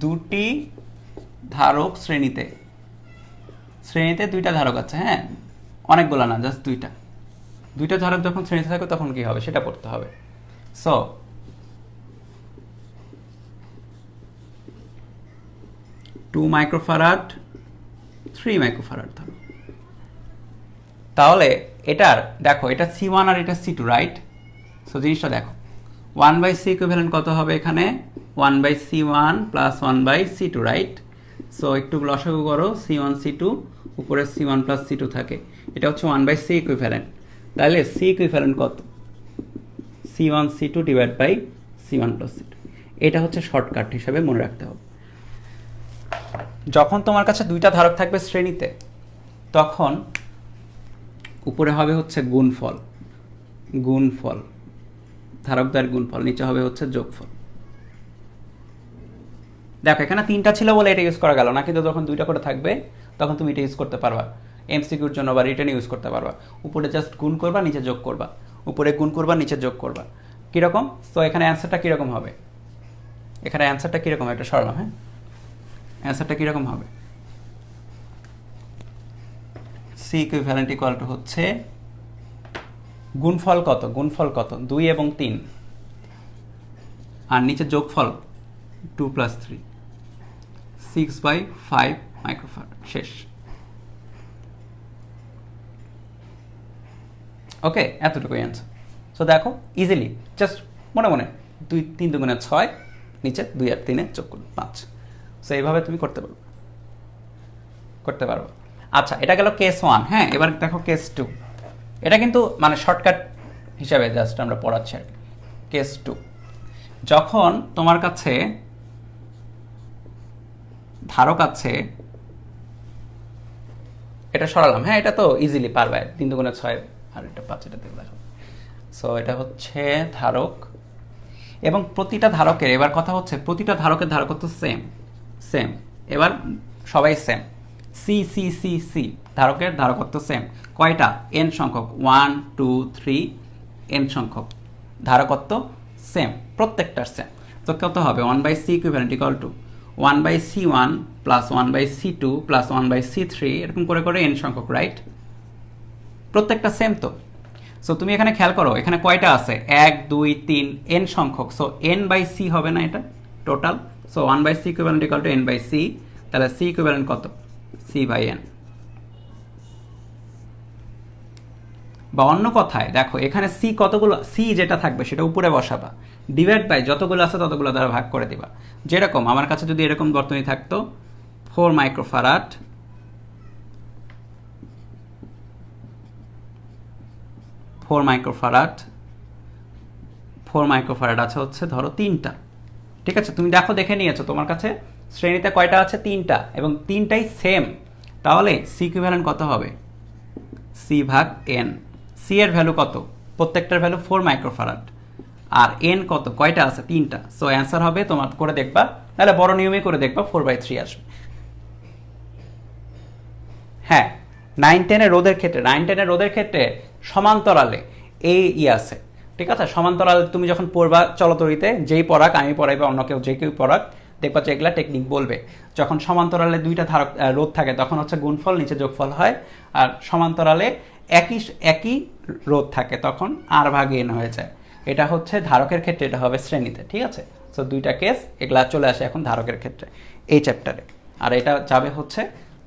দুটি ধারক শ্রেণীতে, দুইটা ধারক আছে। হ্যাঁ, অনেকগুলো না, জাস্ট দুইটা ধারক যখন শ্রেণীতে থাকবে তখন কি হবে সেটা পড়তে হবে। সো 2 মাইক্রোফ্যারাড, 3 মাইক্রোফ্যারাড ধরো। তাহলে এটার দেখো, এটা C1 আর এটা C2, রাইট? সো জিনিসটা দেখো, 1/C ইকুইভ্যালেন্ট কত হবে এখানে? 1/C1 plus 1/C2, right? So একটু লসাগু করো, C1 C2 উপরে C1 প্লাস C2 থাকে, এটা হচ্ছে 1/C ইকুইভ্যালেন্ট। তাহলে C ইকুইভ্যালেন্ট কত? C1 C2 divide by C1 plus C2। এটা হচ্ছে শর্টকাট হিসাবে মনে রাখতে হবে। যখন তোমার কাছে দুইটা ধারক থাকবে শ্রেণীতে, তখন উপরে হবে হচ্ছে গুণফল, ধারকদ্বয়ের গুণফল, নিচে হবে হচ্ছে যোগফল। দেখো এখানে 3টা ছিল বলে এটা ইউজ করা গেল না, কিন্তু যখন 2টা করে থাকবে তখন তুমি এটা ইউজ করতে পারবা এমসিকিউর জন্য বা রিটেন ইউজ করতে পারবা। উপরে জাস্ট গুণ করবা, নিচে যোগ করবা, উপরে গুণ করবা, নিচে যোগ করবা। কিরকম? তো এখানে অ্যান্সারটা কিরকম হবে? এটা সরালাম। হ্যাঁ, অ্যান্সারটা কিরকম হবে? সি ইকুইভ্যালেন্ট ইকুয়াল টু হচ্ছে গুণফল কত? 2 এবং 3, আর নিচে যোগফল 2 প্লাস 3, 6/5 মাইক্রোফ্যারাড। শেষ। ওকে, এতটুকুই অ্যান্সার। সো দেখো ইজিলি জাস্ট মনে 2 3 2 6, নিচে 2 আর 3 যোগ করুন 5। সো এইভাবে তুমি করতে পারবো। আচ্ছা, এটা গেল কেস 1। হ্যাঁ, এবার দেখো কেস 2। এটা কিন্তু মানে শর্টকাট হিসাবে জাস্ট আমরা পড়াচ্ছি আর কি। কেস 2, যখন তোমার কাছে ধারক আছে, এটা সরালাম। হ্যাঁ, এটা তো ইজিলি পারবে, 3 2 6 আর এটা 5, এটা দেখো। সো এটা হচ্ছে ধারক, এবং প্রতিটা ধারকের, এবার কথা হচ্ছে প্রতিটা ধারকের ধারকত্ব সেম সেম, এবার সবাই same, C C C C ধারকের ধারকত্ব সেম। কয়টা? এন সংখ্যক, 1 2 3 এন সংখ্যক, ধারকত্ব সেম, প্রত্যেকটার সেম। তো কত হবে? 1/c equivalent equal to 1/c1 plus 1/c2 plus 1/c3, এরকম করে করে এন সংখ্যক, রাইট? প্রত্যেকটা সেম তো। সো তুমি এখানে খেয়াল করো, এখানে কয়টা আছে? 1 2 3 এন সংখ্যক। সো n/c হবে না এটা total? So 1/c equivalent equal to n/c, তাহলে c ইকুইভ্যালেন্ট কত? c/n। বা অন্য কথায় দেখো, এখানে c কতগুলো, c যেটা থাকবে সেটা উপরে বসাবা, ডিভাইড বাই যতগুলো আছে ততগুলো দ্বারা ভাগ করে দিবা। যেরকম আমার কাছে যদি এরকম বর্তনী থাকতো 4 মাইক্রোফ্যারাড, 4 মাইক্রোফ্যারাড, 4 মাইক্রোফ্যারাড আছে হচ্ছে ধরো 3টা, ঠিক আছে? তুমি দেখো, দেখে নিয়েছো তোমার কাছে শ্রেণীতে কয়টা আছে? 3টা, এবং 3টাই সেম। তাহলে সি ইকুইভ্যালেন্ট কত হবে? সি ভাগ এন। সি এর ভ্যালু কত? প্রত্যেকটার ভ্যালু 4 মাইক্রোফ্যারাড, আর এন কত? কয়টা আছে? 3টা। সো অ্যান্সার হবে, তোমার করে দেখবা, তাহলে বড় নিয়মে করে দেখবা, 4/3 আসবে। হ্যাঁ, 9-10 এর রোধের ক্ষেত্রে, 9-10 এর রোধের ক্ষেত্রে সমান্তরালে এই আছে, ঠিক আছে? সমান্তরালে তুমি যখন পড়বা চলতরিতে, যেই পড়াক, আমি পড়াই বা অন্য কেউ, যে কেউ পড়াক, দেখবা যে এগুলা টেকনিক বলবে। যখন সমান্তরালে দুইটা ধারক রোধ থাকে তখন হচ্ছে গুণফল, নিচে যোগফল হয়, আর সমান্তরালে একই রোধ থাকে তখন আর ভাগ এন হয়ে যায়। এটা হচ্ছে ধারকের ক্ষেত্রে, এটা হবে শ্রেণীতে, ঠিক আছে? সো দুইটা কেস এগুলা চলে আসে এখন ধারকের ক্ষেত্রে এই চ্যাপ্টারে। আর এটা যাবে হচ্ছে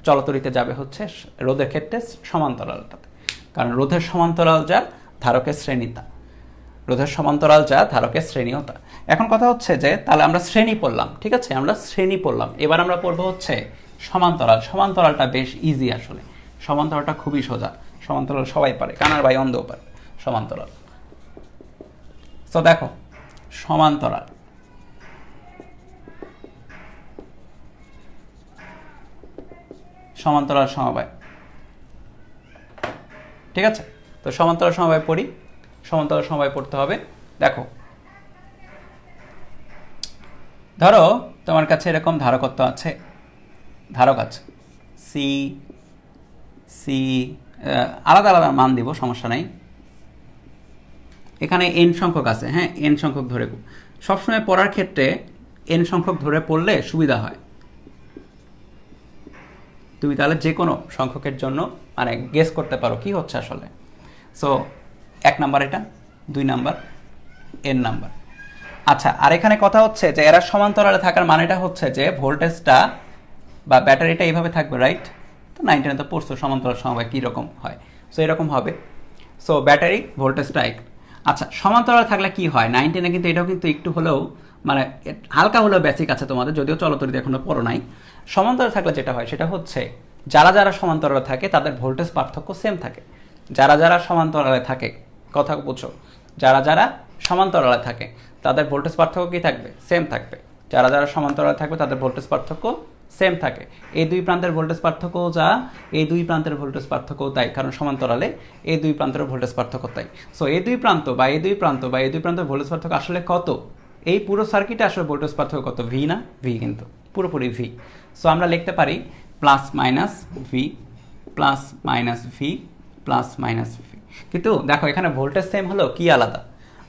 চলতরিতে, যাবে হচ্ছে রোধের ক্ষেত্রে সমান্তরালটাতে, কারণ রোধের সমান্তরাল যা ধারকের শ্রেণীতা, রোধের সমান্তরাল যা ধারকের শ্রেণীয়তা। এখন কথা হচ্ছে যে তাহলে আমরা শ্রেণী পড়লাম, ঠিক আছে? আমরা শ্রেণী পড়লাম, এবার আমরা পড়বো হচ্ছে সমান্তরাল। সমান্তরালটা বেশ ইজি আসলে, সমান্তরালটা খুবই সোজা, সমান্তরাল সবাই পারে, কানার ভাই অন্ধও পারে সমান্তরাল। তো দেখো সমান্তরাল, সমান্তরাল সমবায়, ঠিক আছে? তো সমান্তরাল সমবায় পড়ি। সমান্তরাল সমবায় পড়তে হবে। দেখো, ধরো তোমার কাছে এরকম ধারকত্ব আছে, ধারক আছে সি সি, আলাদা আলাদা মান দিব, সমস্যা নাই। এখানে এন সংখ্যক আছে, হ্যাঁ, এন সংখ্যক ধরে, সবসময় পড়ার ক্ষেত্রে এন সংখ্যক ধরে পড়লে সুবিধা হয়। তুমি তাহলে যে কোনো সংখ্যকের জন্য মানে গেস করতে পারো কি হচ্ছে আসলে। সো 1 নাম্বার, এটা 2 নাম্বার, এন নাম্বার। আচ্ছা, আর এখানে কথা হচ্ছে যে এরা সমান্তরালে থাকার মানেটা হচ্ছে যে ভোল্টেজটা বা ব্যাটারিটা এইভাবে থাকবে, রাইট? তো 9-10 তো পড়ছো সমান্তরাল সমবায় কীরকম হয়, সো এরকম হবে। সো ব্যাটারি ভোল্টেজটা আচ্ছা, সমান্তরাল থাকলে কি হয়? 9-10 কিন্তু এটাও কিন্তু একটু হলেও মানে হালকা হলেও বেসিক আছে তোমাদের, যদিও চলতরিতে এখনো পড়ো নাই। সমান্তরাল থাকলে যেটা হয় সেটা হচ্ছে যারা যারা সমান্তরালে থাকে তাদের ভোল্টেজ পার্থক্য সেম থাকে। যারা যারা সমান্তরালে থাকে, কথা বুঝো, যারা যারা সমান্তরালে থাকে তাদের ভোল্টেজ পার্থক্য কি থাকবে? সেম থাকবে। যারা যারা সমান্তরালে থাকবে তাদের ভোল্টেজ পার্থক্য সেম থাকে। এই দুই প্রান্তের ভোল্টেজ পার্থক্য যা, এই দুই প্রান্তের ভোল্টেজ পার্থক্য তাই, কারণ সমান্তরালে এই দুই প্রান্তের ভোল্টেজ পার্থক্য তাই। সো এই দুই প্রান্ত বা এই দুই প্রান্ত বা এই দুই প্রান্তের ভোল্টেজ পার্থক্য আসলে কত? এই পুরো সার্কিটে আসলে ভোল্টেজ পার্থক্য কত? ভি না? ভি, কিন্তু পুরোপুরি ভি। সো আমরা লিখতে পারি plus minus V, plus minus V, plus minus V. কিন্তু দেখো এখানে ভোল্টেজ সেম হলো, কি আলাদা?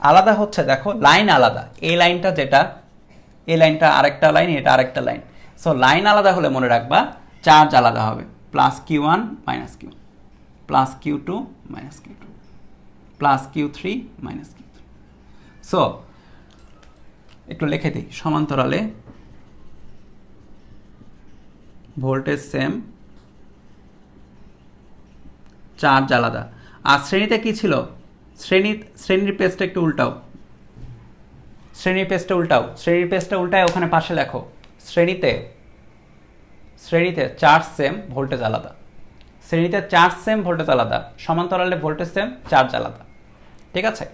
আলাদা হচ্ছে দেখো লাইন আলাদা। এই লাইনটা যেটা, এই লাইনটা আরেকটা লাইন, এটা আরেকটা লাইন। সো লাইন আলাদা হলে মনে রাখবা চার্জ আলাদা হবে। Plus Q1 minus Q1, plus Q2 minus Q2, plus Q3 minus Q3। So একটু লিখে দিই, সমান্তরালে ভোল্টেজ সেম, চার্জ আলাদা। আর শ্রেণীতে কি ছিল? শ্রেণীর পেজটা একটু উল্টাও, শ্রেণীর পেজটা উল্টাও, শ্রেণীর পেজটা উল্টায় ওখানে পাশে লেখো শ্রেণীতে চার্জ সেম, ভোল্টেজ আলাদা। শ্রেণীতে চার্জ সেম, ভোল্টেজ আলাদা, সমান্তরালে ভোল্টেজ সেম, চার্জ আলাদা, ঠিক আছে?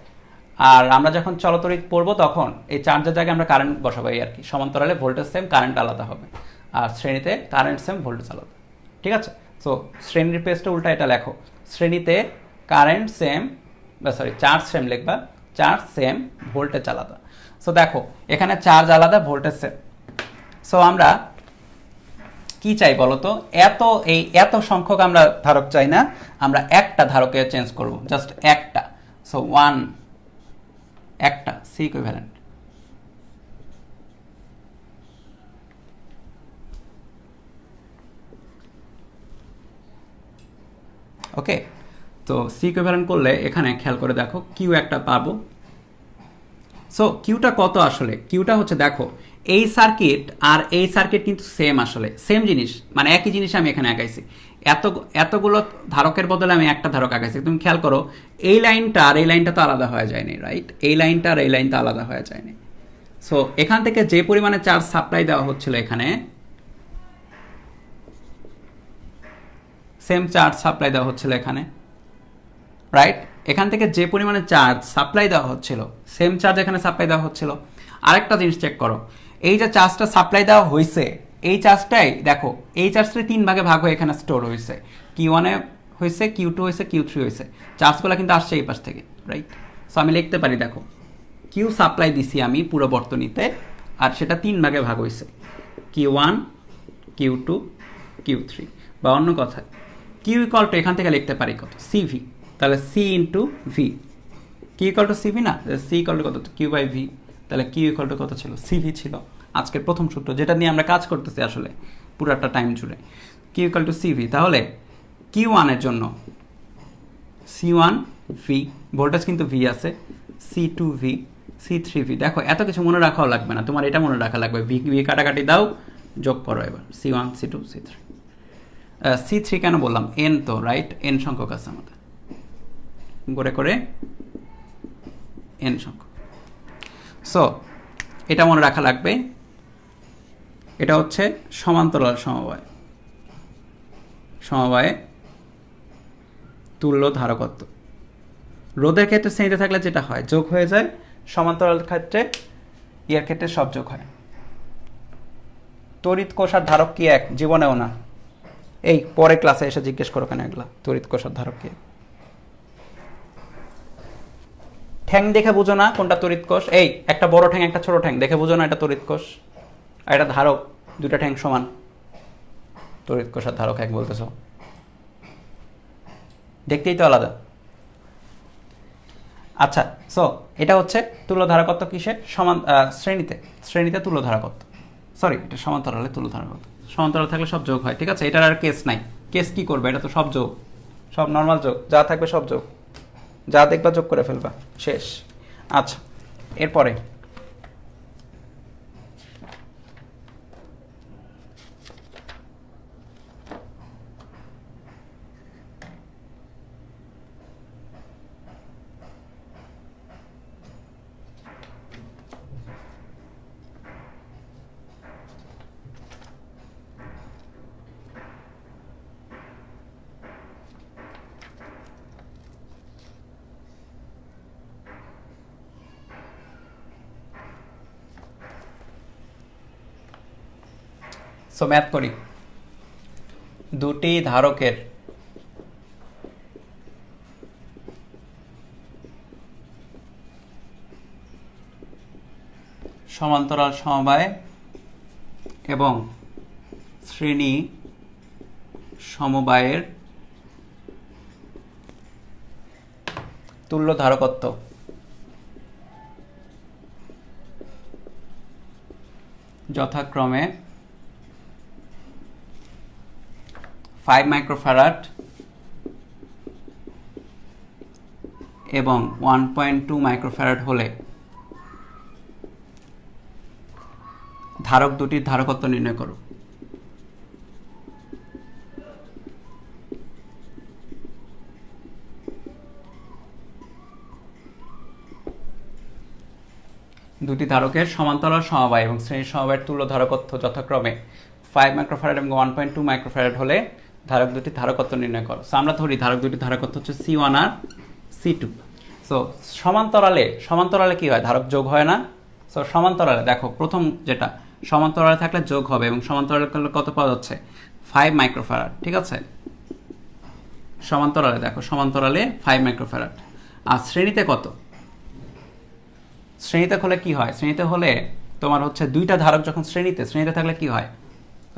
আর আমরা যখন চলতরিৎ পড়বো তখন এই চার্জের জায়গায় আমরা কারেন্ট বসাবো, আর কি। সমান্তরালে ভোল্টেজ সেম, কারেন্ট আলাদা হবে, আর শ্রেণীতে কারেন্ট সেম, ভোল্টেজ আলাদা, ঠিক আছে? সো শ্রেণীর পেজটা উল্টা এটা লেখো, শ্রেণীতে current same, sorry charge same লিখবা, চার্জ সেম, ভোল্টেজ আলাদা। সো দেখো এখানে চার্জ আলাদা, ভোল্টেজ সেম। সো আমরা কি চাই বলতো, এত সংখ্যক আমরা ধারক চাই না, আমরা একটা ধারকে চেঞ্জ করব, জাস্ট একটা। সো ওয়ান, একটা, সি ইকুইভ্যালেন্ট। ওকে, তো সি ইকুইভ্যালেন্ট করলে এখানে খেয়াল করে দেখো কিউ একটা পাবো। সো কিউটা কত আসলে, কিউটা হচ্ছে দেখো এই সার্কিট আর এই সার্কিট কিন্তু সেম, আসলে সেম জিনিস, মানে একই জিনিস আমি এখানে আঁকাইছি। এতগুলো ধারকের বদলে আমি একটা ধারক আঁকাইছি। তুমি খেয়াল করো এই লাইনটা আর এই লাইনটা তো আলাদা হয়ে যায়নি, রাইট? এই লাইনটা আর এই লাইনটা আলাদা হয়ে যায়নি। সো এখান থেকে যে পরিমাণে চার্জ সাপ্লাই দেওয়া হচ্ছিল এখানে, সেম চার্জ সাপ্লাই দেওয়া হচ্ছিল এখানে, রাইট? এখান থেকে যে পরিমাণে চার্জ সাপ্লাই দেওয়া হচ্ছিল, সেম চার্জ এখানে সাপ্লাই দেওয়া হচ্ছিল। আরেকটা জিনিস চেক করো, এই যে চার্জটা সাপ্লাই দেওয়া হয়েছে, এই চার্জটাই দেখো, এই চার্জটা 3 ভাগে ভাগ হয়ে এখানে স্টোর হয়েছে। Q1 হয়েছে, Q2 হয়েছে, Q3 হয়েছে। চার্জগুলো কিন্তু আসছে এই পাশ থেকে, রাইট? সো আমি লিখতে পারি দেখো, কিউ সাপ্লাই দিছি আমি পুরো বর্তনীতে, আর সেটা 3 ভাগে ভাগ হয়েছে, Q1, Q2, Q3। বা অন্য কথায় কিউ ইকুয়াল টু এখান থেকে লিখতে পারি কত, সিভি। তাহলে C into V, Q equal to CV না, সি ইকুয়াল টু কত, কিউ বাই ভি। তাহলে কিউ ইকুয়াল টু কত ছিল, সিভি ছিল। আজকের প্রথম সূত্র, যেটা নিয়ে আমরা কাজ করতেছি আসলে পুরাটা টাইম জুড়ে, কিউ ইকুয়াল টু সিভি। তাহলে Q1 এর জন্য C1 ভি, ভোল্টেজ কিন্তু ভি আছে, C2 ভি, C3 ভি। দেখো এত কিছু মনে রাখাও লাগবে না, তোমার এটা মনে রাখা লাগবে, ভি ভি কাটাকাটি দাও, যোগ করো এবার, C1 C2 C3। C3 কেন বললাম, এন তো, রাইট? এন সংখ্যক আছে আমাদের, করে করে এন সংখ্যক। সো এটা মনে রাখা লাগবে, এটা হচ্ছে সমান্তরাল সমবায়, সমবায়ে তুল্য ধারকত্ব। রোধের ক্ষেত্রে শ্রেণীতে থাকলে যেটা হয়, যোগ হয়ে যায়, সমান্তরাল ক্ষেত্রে ইয়ার ক্ষেত্রে সব যোগ হয়। তড়িৎ কোষ আর ধারক কি এক? জীবনেও না। এই পরে ক্লাসে এসে জিজ্ঞেস করো কেন এগুলা, তড়িৎ কোষ আর ধারক কি? ঠ্যাং দেখে বুঝো না কোনটা তড়িৎ কোষ? এই একটা বড় ঠ্যাং একটা ছোট ঠ্যাং দেখে বুঝো না এটা তড়িৎ কোষ, আর এটা ধারক, দুটা ঠ্যাং সমান, তড়িৎ কোষ আর ধারক এক বলতেছ, দেখতেই তো আলাদা। আচ্ছা, সো এটা হচ্ছে তুল্য ধারকত্ব কিসে? সমান শ্রেণীতে, শ্রেণীতে তুল্য ধারকত্ব, সরি এটা সমান্তরালে তুল্য ধারকত্ব। সমান্তরাল থাকলে সব যোগ হয়, ঠিক আছে? এটার আর কেস নাই। কেস কি করবে, এটা তো সব যোগ, সব নর্মাল যোগ, যা থাকবে সব যোগ, যা দেখবা যোগ করে ফেলবা, শেষ। আচ্ছা, এরপরে সো ম্যাথ করি। দুটি ধারকের সমান্তরাল সমবায় এবং শ্রেণী সমবায়ের তুল্য ধারকত্ব যথাক্রমে 5 মাইক্রোফ্যারাড এবং 1.2 মাইক্রোফ্যারাড হলে ধারক দুটির ধারকত্ব নির্ণয় করো। দুটি ধারকের সমান্তরাল সমবায় এবং শ্রেণী সমবায়ের তুল্য ধারকত্ব যথাক্রমে 5 মাইক্রোফ্যারাড এবং 1.2 মাইক্রোফ্যারাড হলে ধারক দুটি ধারকত্ব নির্ণয় করো। সো আমরা ধরি ধারক দুটি ধারকত্ব হচ্ছে C1 আর C2। সো সমান্তরালে কি হয়, ধারক যোগ হয় না। সো সমান্তরালে দেখো প্রথম যেটা, সমান্তরালে থাকলে যোগ হবে, এবং সমান্তরালে কত পাওয়া যাচ্ছে, 5 মাইক্রোফ্যারাড, ঠিক আছে? সমান্তরালে দেখো, সমান্তরালে 5 মাইক্রোফ্যারাড। আর শ্রেণীতে কত? শ্রেণীতে হলে কি হয়? শ্রেণীতে হলে তোমার হচ্ছে দুইটা ধারক যখন শ্রেণীতে থাকলে কি হয়?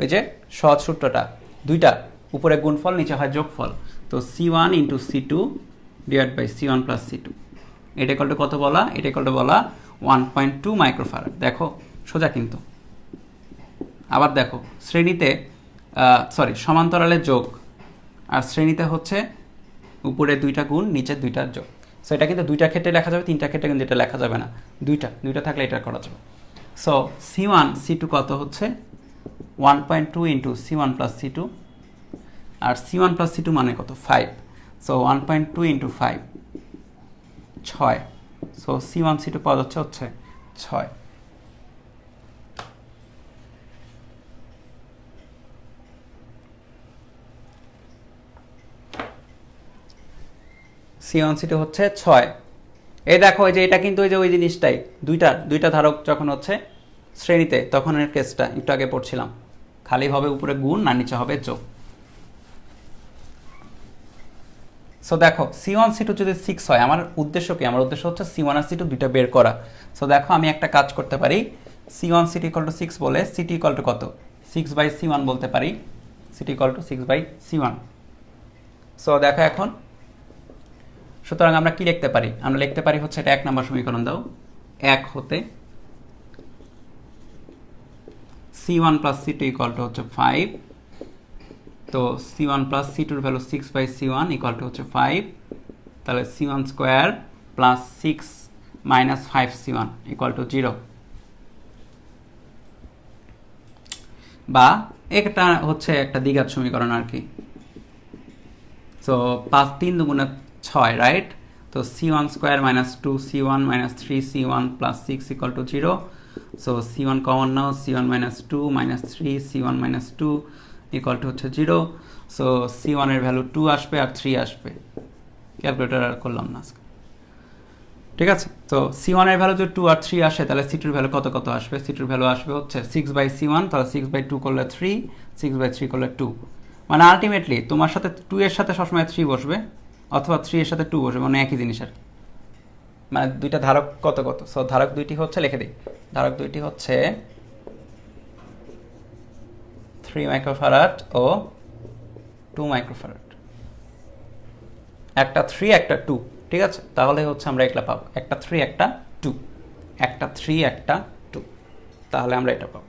ওই যে সহজ সূত্রটা, দুইটা উপরে গুণফল নিচে হয় যোগফল। তো C1 into C2 divide by C1 plus C2, এটা ইকুয়াল টু কত বলা? এটা ইকুয়াল টু বলা 1.2 মাইক্রোফ্যারাড। দেখো সোজা কিন্তু। আবার দেখো শ্রেণীতে সমান্তরালে যোগ, আর শ্রেণীতে হচ্ছে উপরে দুইটা গুণ নিচে দুইটার যোগ। সো এটা কিন্তু দুইটা ক্ষেত্রে লেখা যাবে, তিনটা ক্ষেত্রে কিন্তু এটা লেখা যাবে না। দুইটা থাকলে এটা করা যাবে। সো C1 C2 কত হচ্ছে? 1.2 ইন্টু C1 প্লাস C2, আর C1 প্লাস C2 মানে কত? 5। So 1.2 into 5 6। So C1 C2 পাওয়া যাচ্ছে হচ্ছে 6। C1 C2 হচ্ছে 6। এই দেখো এই যে এটা কিন্তু ওই যে ওই জিনিসটাই, দুইটা ধারক যখন হচ্ছে শ্রেণীতে তখন এর কেসটা একটু আগে পড়ছিলাম, খালি হবে উপরে গুণ আর নিচে হবে যোগ। সো দেখো C1 C2 যদি 6 হয়, আমার উদ্দেশ্য কি? আমার উদ্দেশ্য হচ্ছে C1 আর C2 দুইটা বের করা। সো দেখো আমি একটা কাজ করতে পারি, C1 C2 ইকুয়াল টু 6 বলে CT ইকুয়াল টু কত? 6/C1 বলতে পারি। CT equal to 6/C1। So দেখো এখন, সুতরাং আমরা কি লিখতে পারি? আমরা লিখতে পারি হচ্ছে এটা 1 নম্বর সমীকরণ দাও। 1 হতে C1 plus C2 equal to হচ্ছে 5। তো C1 প্লাস C2 এর ভ্যালু 6/C1 ইকুয়াল টু হচ্ছে 5। তাহলে C1 square plus 6 minus 5C1 equal to 0। বা একটা হচ্ছে একটা দ্বিঘাত সমীকরণ আর কি। সো 5 3 দুগুণে 6, রাইট? তো C1 square minus 2C1 minus 3C1 plus 6 equal to 0। So C1 common now, C1 minus 2 minus 3 C1 minus 2 equal to হচ্ছে 0। সো C1 এর ভ্যালু 2 আসবে আর 3 আসবে। ক্যালকুলেটর আর করলাম না আজকে, ঠিক আছে? তো C1 এর ভ্যালু যদি 2 আর 3 আসে, তাহলে C2 এর ভ্যালু কত আসবে? C2 এর ভ্যালু আসবে হচ্ছে 6/C1, তাহলে 6/2 করলে 3, 6/3 করলে 2। মানে আলটিমেটলি তোমার সাথে 2 এর সাথে সবসময় 3 বসবে, অথবা 3 এর সাথে 2 বসবে, মানে একই জিনিস আর কি। মানে দুইটা ধারক কত? সো ধারক দুইটি হচ্ছে, লিখে দিই, ধারক দুইটি হচ্ছে 3 মাইক্রোফ্যারাড ও 2 মাইক্রোফ্যারাড। একটা 3 একটা 2, ঠিক আছে? তাহলে হচ্ছে আমরা এগুলা পাবো, একটা 3 একটা 2, একটা 3 একটা 2, তাহলে আমরা এটা পাবো।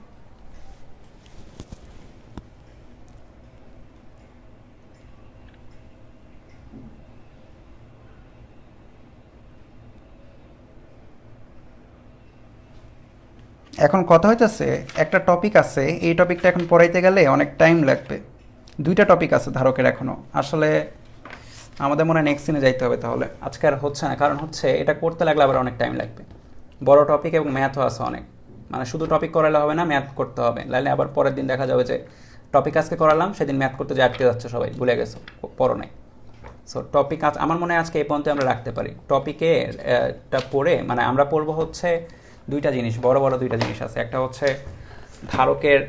এখন কথা হইতেছে একটা টপিক আছে, এই টপিকটা এখন পড়াইতে গেলে অনেক টাইম লাগবে। দুইটা টপিক আছে ধারকের এখনো, আসলে আমাদের মনে হয় নেক্সট দিনে যাইতে হবে। তাহলে আজকে আর হচ্ছে না, কারণ হচ্ছে এটা করতে লাগলে আবার অনেক টাইম লাগবে। বড় টপিক এবং ম্যাথও আছে অনেক, মানে শুধু টপিক করালে হবে না, ম্যাথ করতে হবে। নাহলে আবার পরের দিন দেখা যাবে যে টপিক আজকে করালাম, সেদিন ম্যাথ করতে যে আটকে যাচ্ছে, সবাই ভুলে গেছো, পড়ো নাই। সো টপিক আজ আমার মনে হয় আজকে এই পর্যন্ত আমরা রাখতে পারি। টপিকে পড়ে মানে আমরা পড়বো হচ্ছে দুইটা জিনিস, বড় দুইটা জিনিস আছে। একটা হচ্ছে ধারকের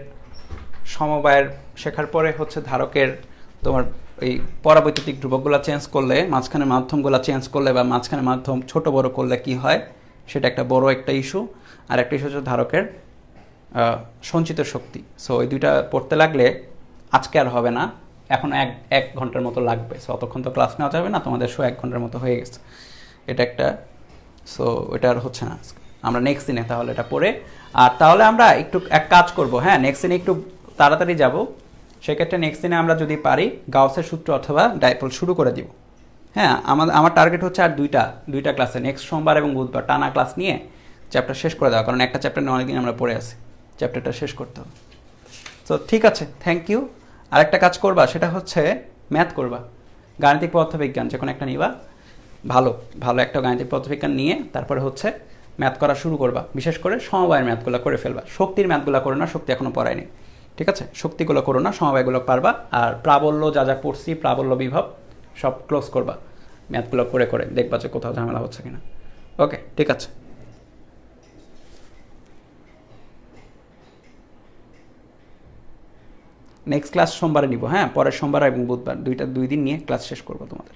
সমবায়ের শেখার পরে হচ্ছে ধারকের তোমার এই পরাবৈদ্যুতিক ধ্রুবকগুলো চেঞ্জ করলে, মাঝখানের মাধ্যমগুলো চেঞ্জ করলে বা মাঝখানের মাধ্যম ছোট বড় করলে কি হয়, সেটা একটা বড় একটা ইস্যু। আর একটা ইস্যু হচ্ছে ধারকের সঞ্চিত শক্তি। সো এই দুইটা পড়তে লাগলে আজকে আর হবে না, এখন এক ঘন্টার মতো লাগবে। সো অতক্ষণ তো ক্লাস নেওয়া যাবে না, তোমাদের শো 1 ঘন্টার মতো হয়ে গেছে, এটা একটা। সো এটা আর হচ্ছে না, আমরা নেক্সট দিনে তাহলে এটা পড়ে। আর তাহলে আমরা একটু এক কাজ করব, হ্যাঁ, নেক্সট দিনে একটু তাড়াতাড়ি যাব। সেক্ষেত্রে নেক্সট দিনে আমরা যদি পারি গাউসের সূত্র অথবা ডাইপোল শুরু করে দিব। হ্যাঁ, আমার টার্গেট হচ্ছে আর দুইটা ক্লাসে, নেক্সট সোমবার এবং বুধবার টানা ক্লাস নিয়ে চ্যাপ্টার শেষ করে দেওয়া, কারণ একটা চ্যাপ্টার নিয়ে অনেকদিন আমরা পড়ে আছি, চ্যাপ্টারটা শেষ করতে হবে। তো ঠিক আছে, থ্যাংক ইউ। আরেকটা কাজ করবা, সেটা হচ্ছে ম্যাথ করবা, গাণিতিক পদার্থবিজ্ঞান যে কোনো একটা নিবা, ভালো একটা গাণিতিক পদার্থবিজ্ঞান নিয়ে তারপরে হচ্ছে ম্যাথ করা শুরু করবা। বিশেষ করে সমবায়ের ম্যাথগুলো করে ফেলবা, শক্তির ম্যাথগুলো করো না, শক্তি এখনও পড়ায়নি, ঠিক আছে? শক্তিগুলো করো না, সমবায়গুলো পারবা। আর প্রাবল্য যা পড়ছি, প্রাবল্য বিভব সব ক্লোজ করবা, ম্যাথগুলো করে দেখবা যে কোথাও ঝামেলা হচ্ছে কিনা। ওকে, ঠিক আছে। নেক্সট ক্লাস সোমবারে নিব, হ্যাঁ, পরের সোমবার এবং বুধবার 2 দিন নিয়ে ক্লাস শেষ করবো তোমাদের।